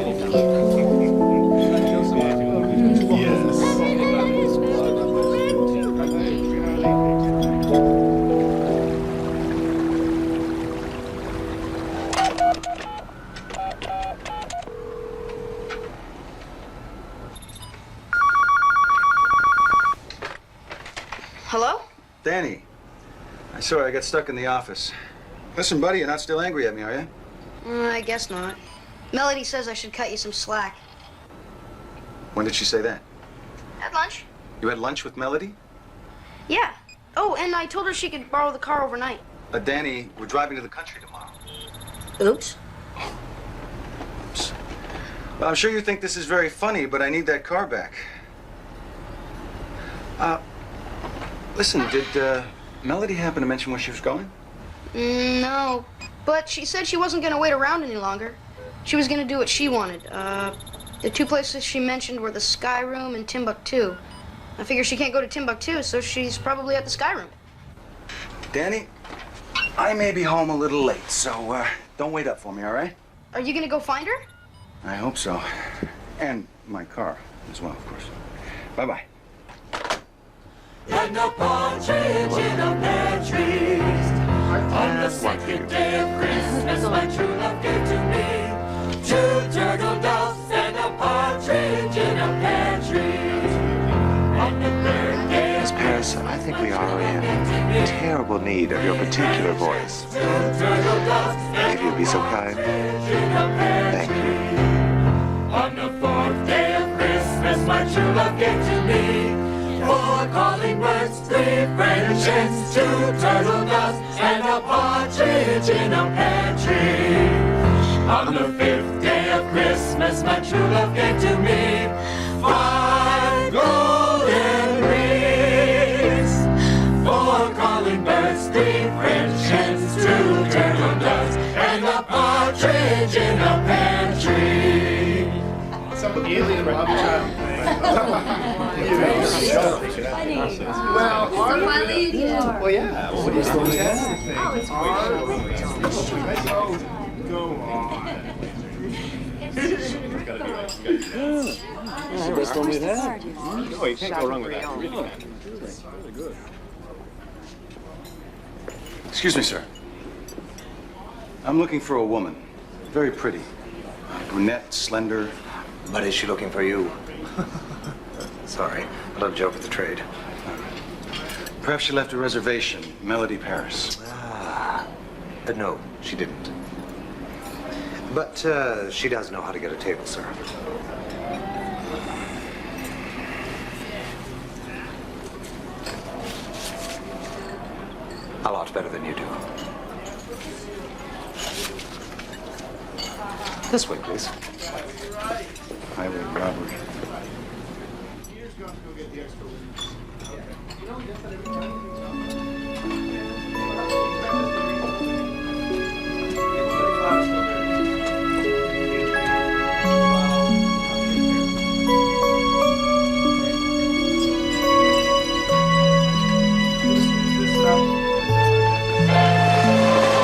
Hello? Danny. Sorry, I got stuck in the office. Listen, buddy, you're not still angry at me, are you? I guess not. Melody says I should cut you some slack. When did she say that? At lunch? You had lunch with Melody? Yeah. Oh, and I told her she could borrow the car overnight. Danny, we're driving to the country tomorrow. Oops. Well, I'm sure you think this is very funny, but I need that car back. Listen, did Melody happen to mention where she was going? No, but she said she wasn't going to wait around any longer. She was going to do what she wanted. The two places she mentioned were the Sky Room and Timbuktu. I figure she can't go to Timbuktu, so she's probably at the Sky Room. Danny, I may be home a little late, so don't wait up for me, all right? Are you going to go find her? I hope so. And my car as well, of course. Bye-bye. And a partridge in a pear tree. On the second day of Christmas, my true love gave to me 2 turtle doves and a partridge in a pear tree. On the third day Miss Parris, I think we are in terrible need of your particular voice. If you'd be so kind. Thank you. On the 4th day of Christmas, my true love gave to me 4 calling birds, 3 French hens, 2 turtle doves, and a partridge in a pear tree. On the 5th day of Christmas, my true love gave to me 5 golden rings, 4 calling birds, 3 French hens, 2 turtle doves, and a partridge in a pear tree. Some alien Robbie Child. Well, yeah. What is that? Oh, it's go on. That's the best one we've had. No, you can't go wrong with that. You really can't. It's really good. Excuse me, sir. I'm looking for a woman. Very pretty. Brunette, slender. But is she looking for you? Sorry, a little joke of the trade. Perhaps she left a reservation. Melody Parris. No, she didn't. But she does know how to get a table, sir. A lot better than you do. This way, please. Highway robbery.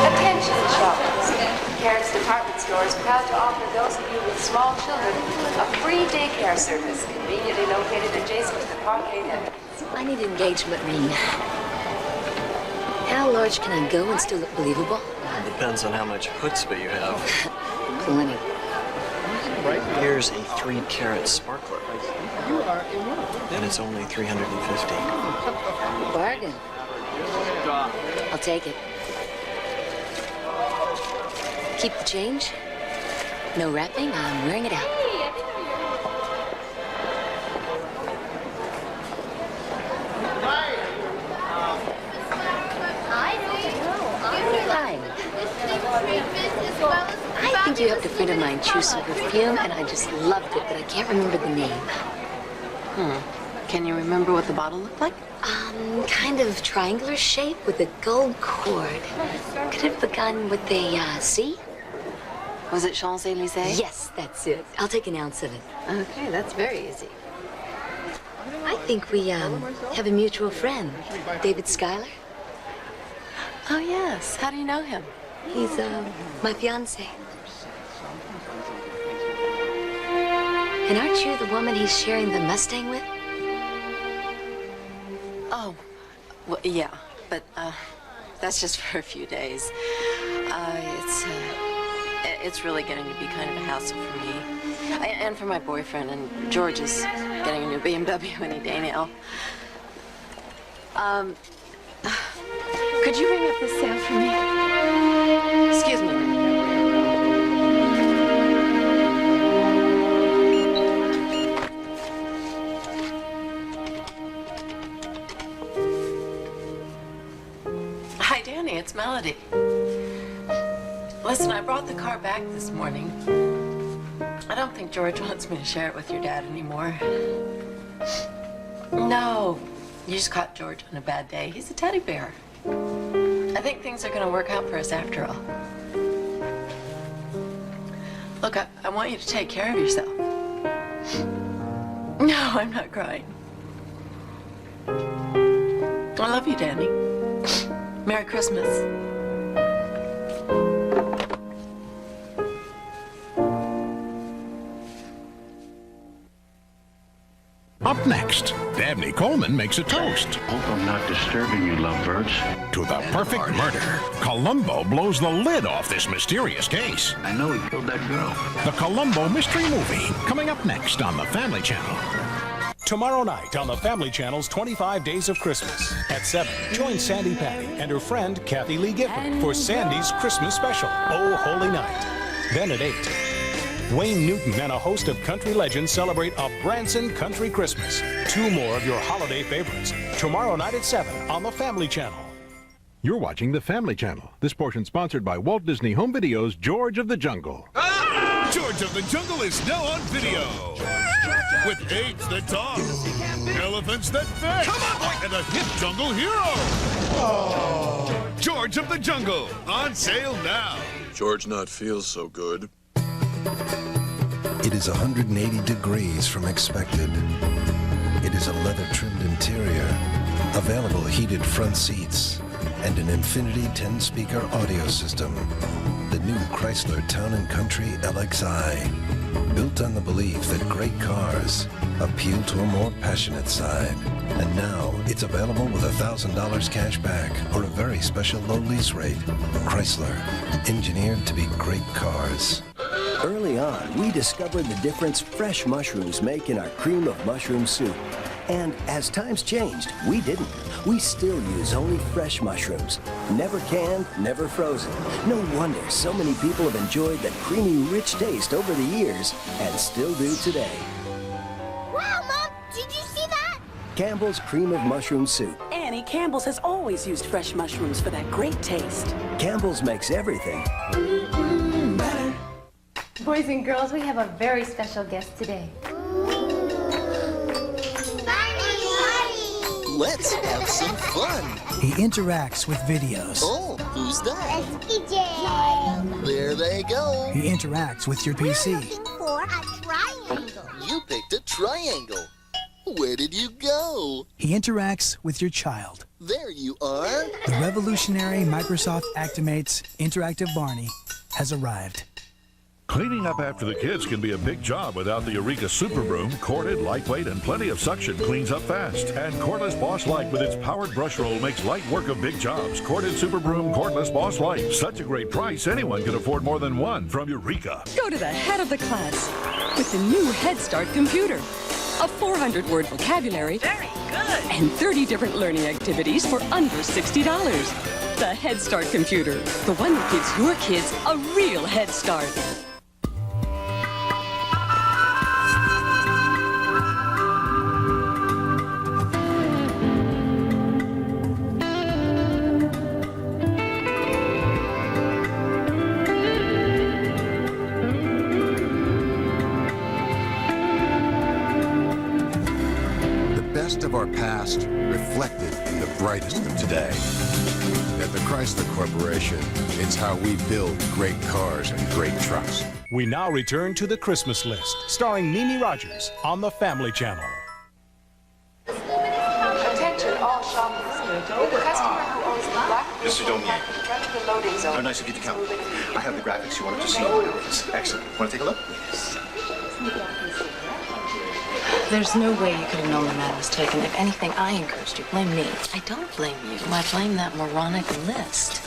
Attention, shoppers. Parents Department Store is proud to offer those of you with small children a free daycare service conveniently located adjacent to the parkade entrance. I need an engagement ring. How large can I go and still look believable? Depends on how much chutzpah you have. Plenty. Here's a 3-carat sparkler. And it's only $350. Bargain. I'll take it. Keep the change. No wrapping, I'm wearing it out. Hi. I think you helped a friend of mine choose some perfume, and I just loved it, but I can't remember the name. Can you remember what the bottle looked like? Kind of triangular shape with a gold cord. Could have begun with a C? Was it Champs-Élysées? Yes, that's it. I'll take an ounce of it. Okay, that's very easy. I think we have a mutual friend, David Schuyler. Oh, yes. How do you know him? He's my fiancé. And aren't you the woman he's sharing the Mustang with? Oh, well, yeah, but that's just for a few days. It's really getting to be kind of a hassle for me. And for my boyfriend, and George is getting a new BMW any day now. Could you ring up this sale for me? Excuse me. Hi, Danny, it's Melody. Listen, I brought the car back this morning. I don't think George wants me to share it with your dad anymore. No, you just caught George on a bad day. He's a teddy bear. I think things are going to work out for us after all. Look, I want you to take care of yourself. No, I'm not crying. I love you, Danny. Merry Christmas. Up next, Dabney Coleman makes a toast. Hope I'm not disturbing you, lovebirds. To the perfect murder, Columbo blows the lid off this mysterious case. I know he killed that girl. The Columbo Mystery Movie, coming up next on the Family Channel. Tomorrow night on the Family Channel's 25 Days of Christmas. At 7, join Sandy Patty and her friend Kathy Lee Gifford for Sandy's Christmas special, Oh Holy Night. Then at 8, Wayne Newton and a host of country legends celebrate a Frandsen country Christmas. 2 more of your holiday favorites. Tomorrow night at 7 on the Family Channel. You're watching the Family Channel. This portion sponsored by Walt Disney Home Video's George of the Jungle. Ah! George of the Jungle is now on video. With apes that talk, elephants that fit, and a hit jungle hero. Oh. George of the Jungle, on sale now. George not feels so good. It is 180 degrees from expected. It is a leather-trimmed interior, available heated front seats, and an Infinity 10-speaker audio system. The new Chrysler Town & Country LXI, built on the belief that great cars appeal to a more passionate side. And now it's available with $1,000 cash back or a very special low lease rate. Chrysler, engineered to be great cars. Early on, we discovered the difference fresh mushrooms make in our cream of mushroom soup. And as times changed, we didn't. We still use only fresh mushrooms. Never canned, never frozen. No wonder so many people have enjoyed that creamy, rich taste over the years and still do today. Wow, Mom, did you see that? Campbell's Cream of Mushroom Soup. Annie, Campbell's has always used fresh mushrooms for that great taste. Campbell's makes everything better. Boys and girls, we have a very special guest today. Let's have some fun. He interacts with videos. Oh, who's that? It's PJ. There they go. He interacts with your PC. We're looking for a triangle. You picked a triangle. Where did you go? He interacts with your child. There you are. The revolutionary Microsoft Actimates Interactive Barney has arrived. Cleaning up after the kids can be a big job without the Eureka Super Broom. Corded, lightweight, and plenty of suction cleans up fast. And Cordless Boss Light with its powered brush roll makes light work of big jobs. Corded Super Broom, Cordless Boss Light. Such a great price, anyone can afford more than one from Eureka. Go to the head of the class with the new Head Start computer. A 400-word vocabulary. Very good. And 30 different learning activities for under $60. The Head Start computer. The one that gives your kids a real head start. Of our past reflected in the brightest of today. At the Chrysler Corporation, it's how we build great cars and great trucks. We now return to the Christmas list, starring Mimi Rogers on the Family Channel. Attention all shoppers. The customer who owns the black Mr. Daumier. front of the loading zone. Oh, nice of you to come. I have the graphics you wanted to see in my office. Excellent. Want to take a look? There's no way you could have known the man was taken. If anything, I encouraged you. Blame me. I don't blame you. I blame that moronic list.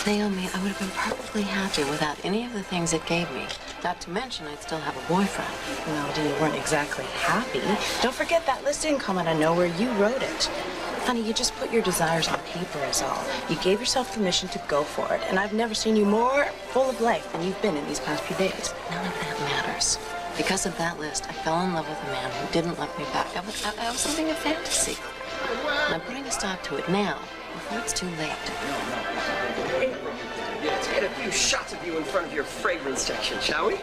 Naomi, I would have been perfectly happy without any of the things it gave me. Not to mention, I'd still have a boyfriend. Well, you weren't exactly happy. Don't forget that list didn't come out of nowhere. You wrote it. Honey, you just put your desires on paper is all. You gave yourself permission to go for it. And I've never seen you more full of life than you've been in these past few days. None of that matters. Because of that list, I fell in love with a man who didn't love me back. I was living a fantasy. And I'm putting a stop to it now, before it's too late. Let's get a few shots of you in front of your fragrance section, shall we?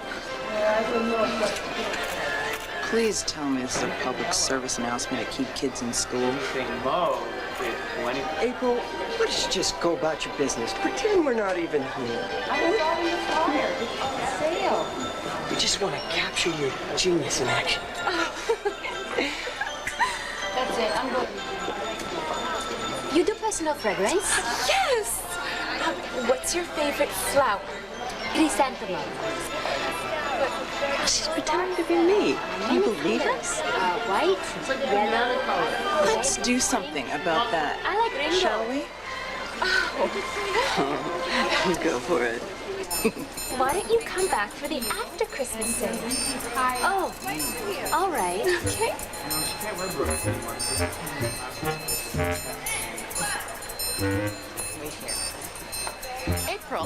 Please tell me this is a public service announcement to keep kids in school. April, why don't you just go about your business? Pretend we're not even here. I was on the flyer. It's on sale. We just want to capture your genius in action. That's it. I'm going. You do personal fragrance? Yes! What's your favorite flower? Chrysanthemum. She's pretending to be me. Can you believe it? White, yellow. Let's do something about that. I like rainbow. Shall we? Oh. Go for it. Why don't you come back for the after Christmas sale? Oh, all right. Okay. Wait here. April,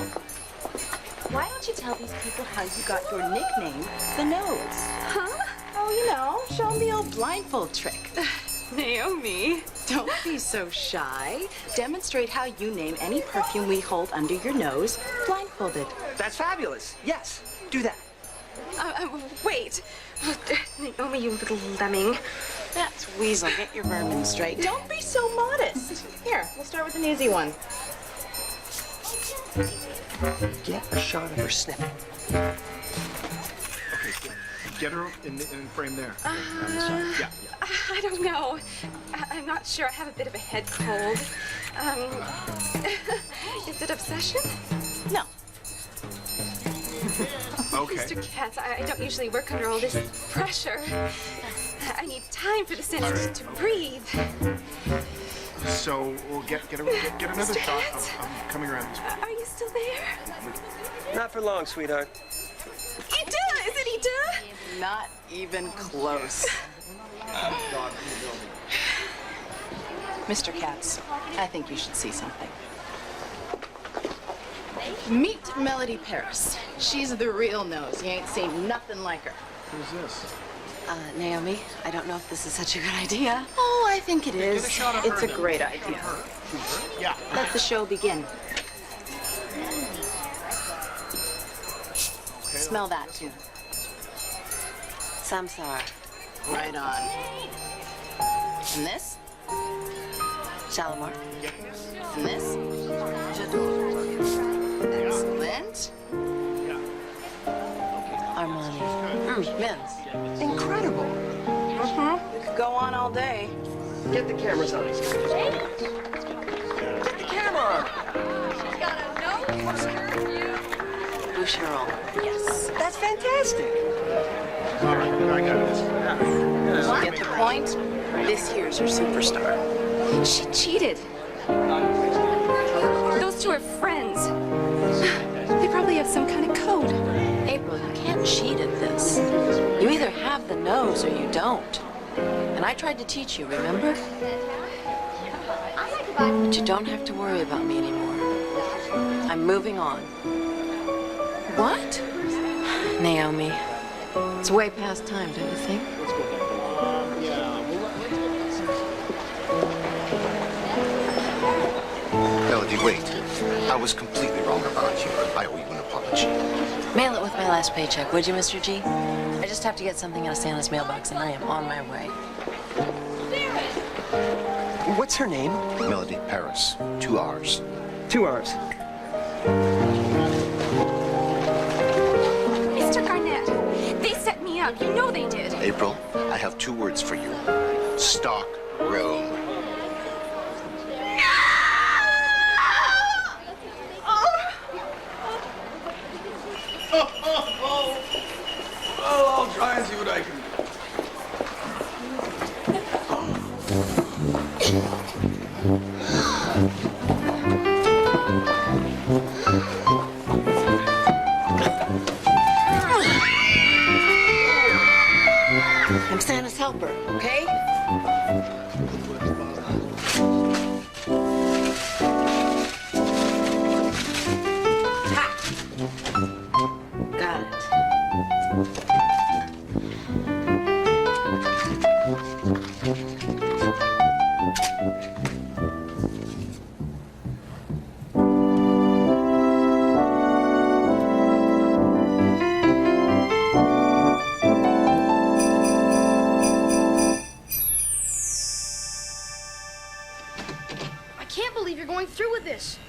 why don't you tell these people how you got your nickname, the Nose? Huh? Oh, you know, show them the old blindfold trick. Naomi, don't be so shy. Demonstrate how you name any perfume we hold under your nose, blindfolded. That's fabulous. Yes, do that. Wait. Naomi, you little lemming. That's Weasel. Get your vermin straight. Don't be so modest. Here, we'll start with an easy one. Get a shot of her sniffing. Okay, get her in frame there. Yeah. I don't know. I'm not sure. I have a bit of a head cold. Is it obsession? No. Okay. Mr. Katz, I don't usually work under all this pressure. I need time for the senses to breathe. So we'll get another Mr. shot. Katz? I'm coming around this way. Are you still there? Not for long, sweetheart. Ida! Is it Ida? Not even close. Mr. Katz, I think you should see something. Meet Melody Parris. She's the real Nose. You ain't seen nothing like her. Who's this? Naomi, I don't know if this is such a good idea. Oh, I think it is. Get a shot of It's her a and great then idea. Yeah. Let the show begin. Okay. Smell that, too. Samsara. Right on. And this? Shalimar. And this? Excellent. Armani. Men's. Incredible. Mm-hmm. We could go on all day. Get the cameras on. Get the camera on. Who Cheryl. Yes. That's fantastic. Get the point? This here's your superstar. She cheated. Those two are friends. They probably have some kind of code. April, you can't cheat at this. You either have the nose or you don't. And I tried to teach you, remember? But you don't have to worry about me anymore. I'm moving on. What? Naomi, it's way past time, don't you think? Melody, wait. I was completely wrong about you. I owe you an apology. Mail it with my last paycheck, would you, Mr. G? I just have to get something out of Santa's mailbox, and I am on my way. What's her name? Melody Parris. 2 R's. 2 R's. Mr. Garnett, they set me up. You know they did. April, I have 2 words for you. Stock room. Well, I'll try and see what I can do. I'm Santa's helper, okay? Ha! Got it. Through with this.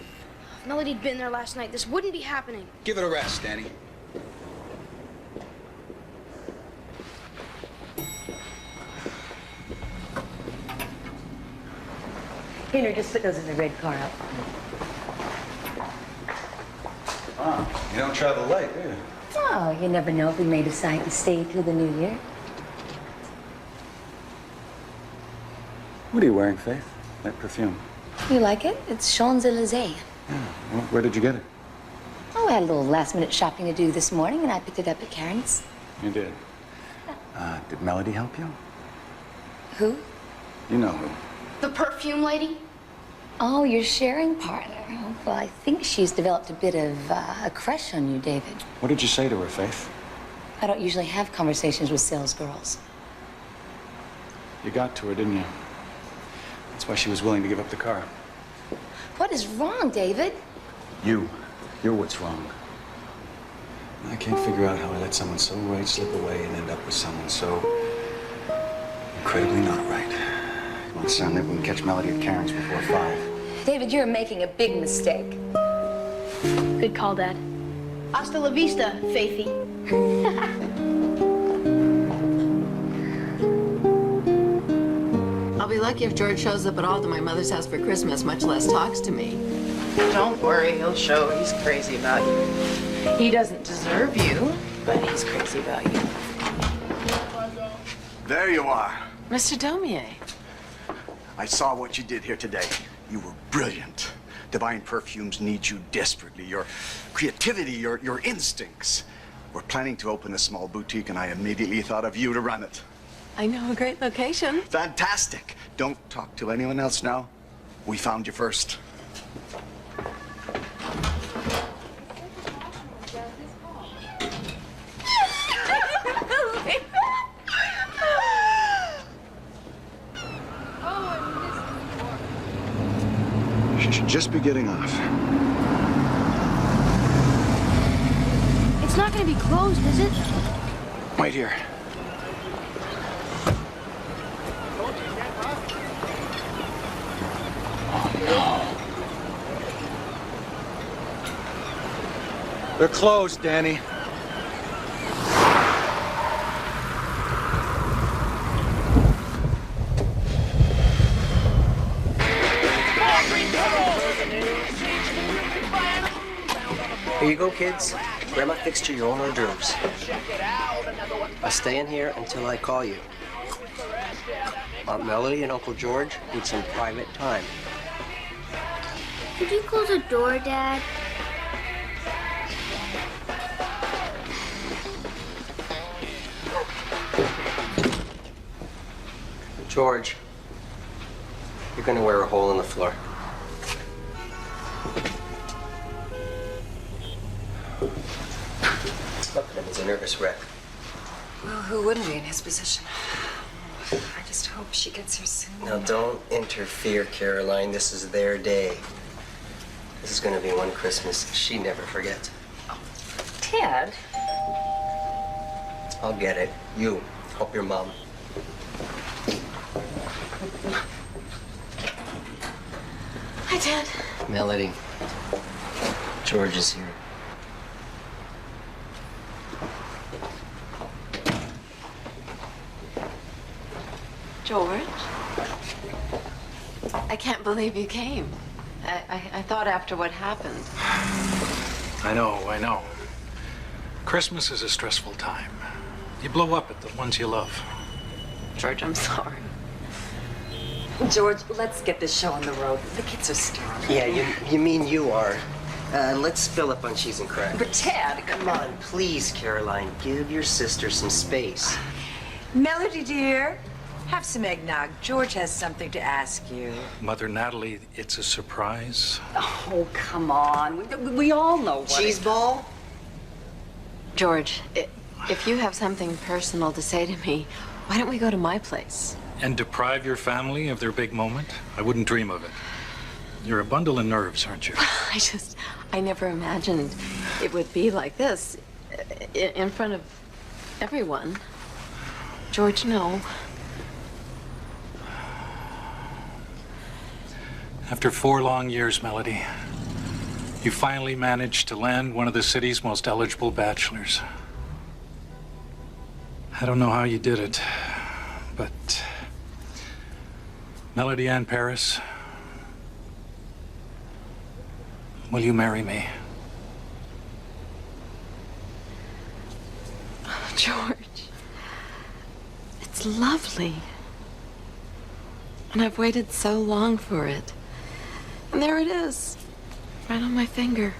If Melody'd been there last night, this wouldn't be happening. Give it a rest, Danny. Henry, just put those in the red car out. Wow, you don't travel late, do you? Oh, you never know if we may decide to stay till the new year. What are you wearing, Faith? That perfume. You like it? It's Champs-Élysées. Yeah. Well, where did you get it? Oh, I had a little last-minute shopping to do this morning, and I picked it up at Karen's. You did. Did Melody help you? Who? You know who. The perfume lady? Oh, your sharing partner. Well, I think she's developed a bit of a crush on you, David. What did you say to her, Faith? I don't usually have conversations with sales girls. You got to her, didn't you? That's why she was willing to give up the car. What is wrong, David? You. You're what's wrong. I can't figure out how I let someone so right slip away and end up with someone so incredibly not right. Come on, son, maybe we can catch Melody at Karen's before 5. David, you're making a big mistake. Good call, Dad. Hasta la vista, Faithy. I'll be lucky if George shows up at all to my mother's house for Christmas, much less talks to me. Don't worry, he'll show he's crazy about you. He doesn't deserve you, but he's crazy about you. There you are. Mr. Daumier. I saw what you did here today. You were brilliant. Divine Perfumes needs you desperately. Your creativity, your instincts. We're planning to open a small boutique, and I immediately thought of you to run it. I know a great location. Fantastic. Don't talk to anyone else now. We found you first. She should just be getting off. It's not going to be closed, is it? Wait here. They're closed, Danny. Here you go, kids. Grandma fixed you your own hors d'oeuvres. I'll stay in here until I call you. Aunt Melody and Uncle George need some private time. Could you close the door, Dad? George, you're gonna wear a hole in the floor. Look at him, he's a nervous wreck. Well, who wouldn't be in his position? I just hope she gets here soon. Now don't interfere, Caroline. This is their day. This is gonna be one Christmas she never forgets. Ted? I'll get it. You, help your mom. Hi, Ted. Melody, George is here. George? I can't believe you came. I thought after what happened. I know. Christmas is a stressful time. You blow up at the ones you love. George, I'm sorry. George, let's get this show on the road. The kids are starving. Yeah, you mean you are. Let's fill up on cheese and crackers. But Ted, Come on, please, Caroline. Give your sister some space. Melody, dear, have some eggnog. George has something to ask you. Mother Natalie, it's a surprise. Oh, come on. We all know what Cheese ball? George, if you have something personal to say to me, why don't we go to my place? And deprive your family of their big moment? I wouldn't dream of it. You're a bundle of nerves, aren't you? I never imagined it would be like this, in front of everyone. George, no. After 4 long years, Melody, you finally managed to land one of the city's most eligible bachelors. I don't know how you did it, but Melody and Parris, will you marry me? Oh, George, it's lovely. And I've waited so long for it. And there it is, right on my finger.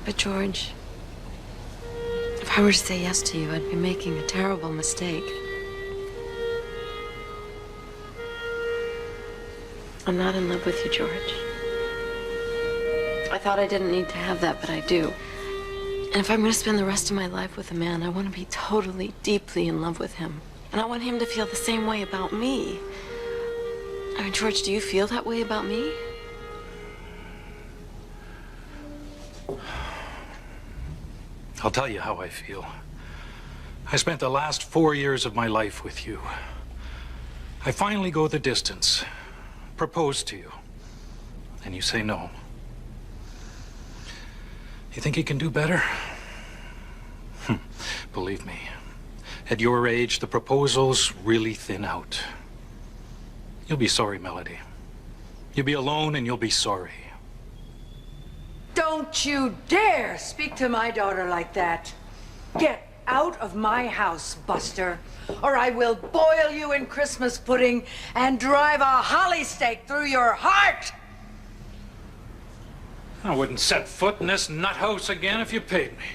But George, if I were to say yes to you, I'd be making a terrible mistake. I'm not in love with you, George. I thought I didn't need to have that, but I do. And if I'm going to spend the rest of my life with a man, I want to be totally, deeply in love with him. And I want him to feel the same way about me. I mean, George, do you feel that way about me? I'll tell you how I feel. I spent the last 4 years of my life with you. I finally go the distance, propose to you, and you say no. You think you can do better? Believe me, at your age, the proposals really thin out. You'll be sorry, Melody. You'll be alone and you'll be sorry. Don't you dare speak to my daughter like that. Get out of my house, Buster, or I will boil you in Christmas pudding and drive a holly stake through your heart! I wouldn't set foot in this nut house again if you paid me.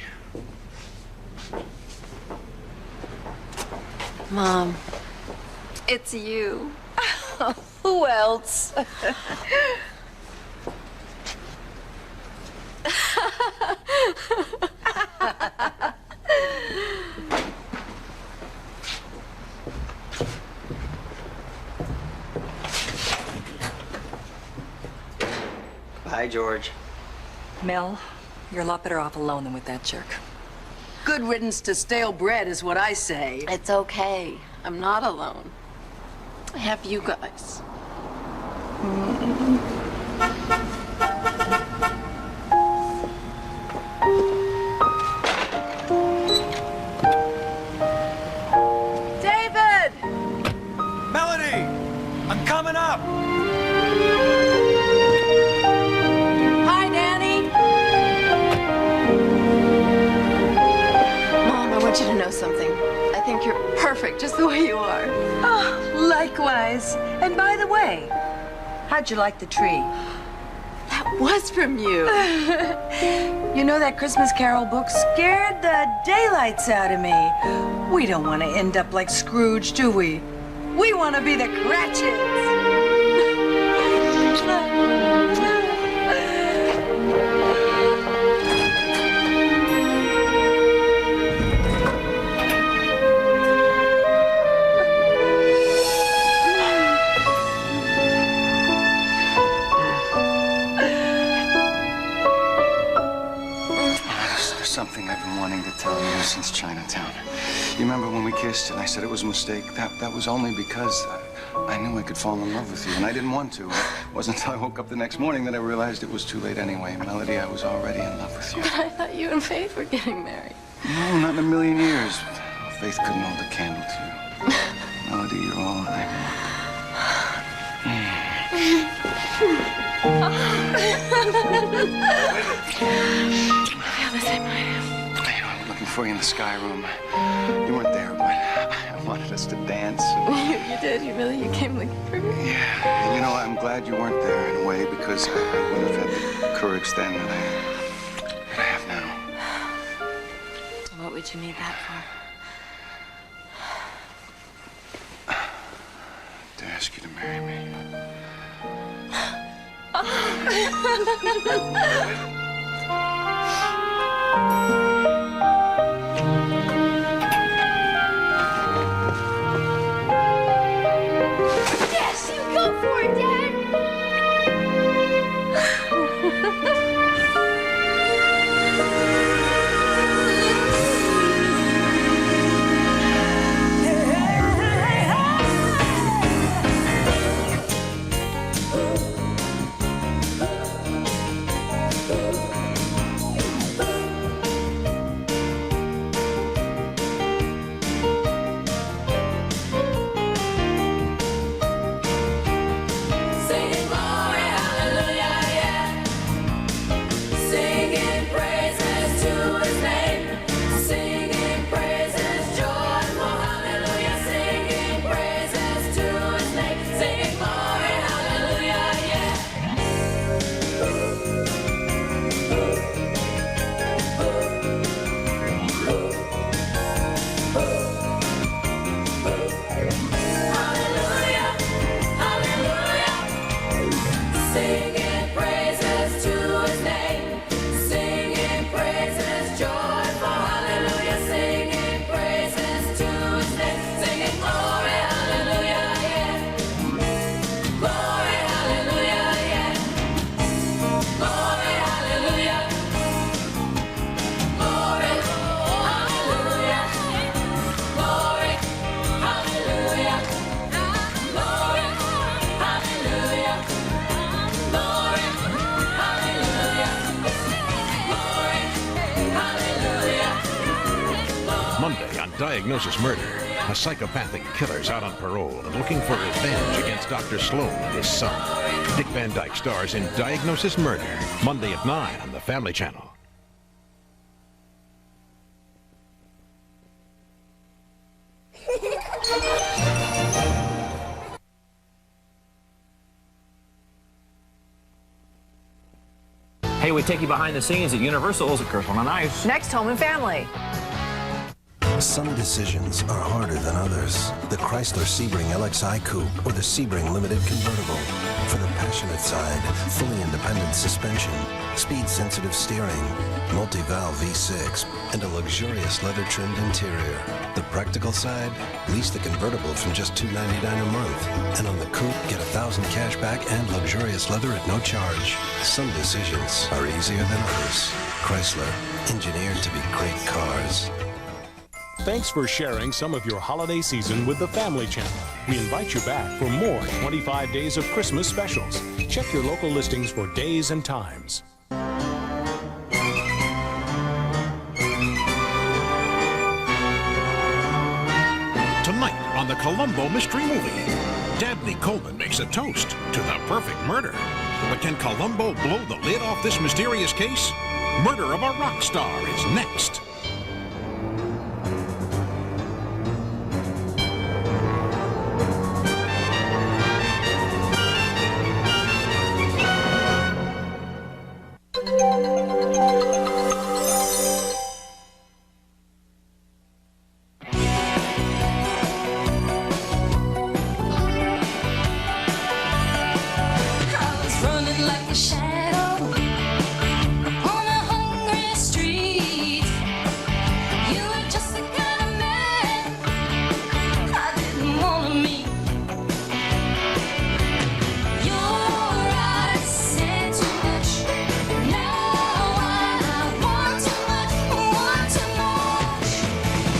Mom, it's you. Who else? Bye, George. Mel, you're a lot better off alone than with that jerk. Good riddance to stale bread is what I say. It's okay. I'm not alone. I have you guys. David! Melody! I'm coming up! Hi, Danny! perfect, just the way you are. Oh, likewise. And by the way, how'd you like the tree? That was from you. You know, that Christmas Carol book scared the daylights out of me. We don't want to end up like Scrooge, do we? We want to be the Cratchits. Something I've been wanting to tell you since Chinatown. You remember when we kissed and I said it was a mistake? That was only because I knew I could fall in love with you, and I didn't want to. It wasn't until I woke up the next morning that I realized it was too late anyway. Melody, I was already in love with you. But I thought you and Faith were getting married. No, not in a million years. Faith couldn't hold a candle to you. Melody, you're all I I feel the same way. I was looking for you in the sky room. You weren't there, but I wanted us to dance. You did? You came looking for me? Yeah. And you know, I'm glad you weren't there in a way, because I wouldn't have had the courage then that I have now. What would you need that for? To ask you to marry me. Yes, you go for it, Dad! Diagnosis Murder. A psychopathic killer's out on parole and looking for revenge against Dr. Sloan and his son. Dick Van Dyke stars in Diagnosis Murder, Monday at 9 on the Family Channel. Hey, we take you behind the scenes at Universal's A Curse on Ice. Next, Home and Family. Some decisions are harder than others. The Chrysler Sebring LXI Coupe or the Sebring Limited Convertible. For the passionate side, fully independent suspension, speed-sensitive steering, multi-valve V6, and a luxurious leather-trimmed interior. The practical side, lease the convertible from just $299 a month. And on the coupe, get $1,000 cash back and luxurious leather at no charge. Some decisions are easier than others. Chrysler, engineered to be great cars. Thanks for sharing some of your holiday season with the Family Channel. We invite you back for more 25 Days of Christmas specials. Check your local listings for days and times. Tonight on the Columbo Mystery Movie, Dabney Coleman makes a toast to the perfect murder. But can Columbo blow the lid off this mysterious case? Murder of a rock star is next.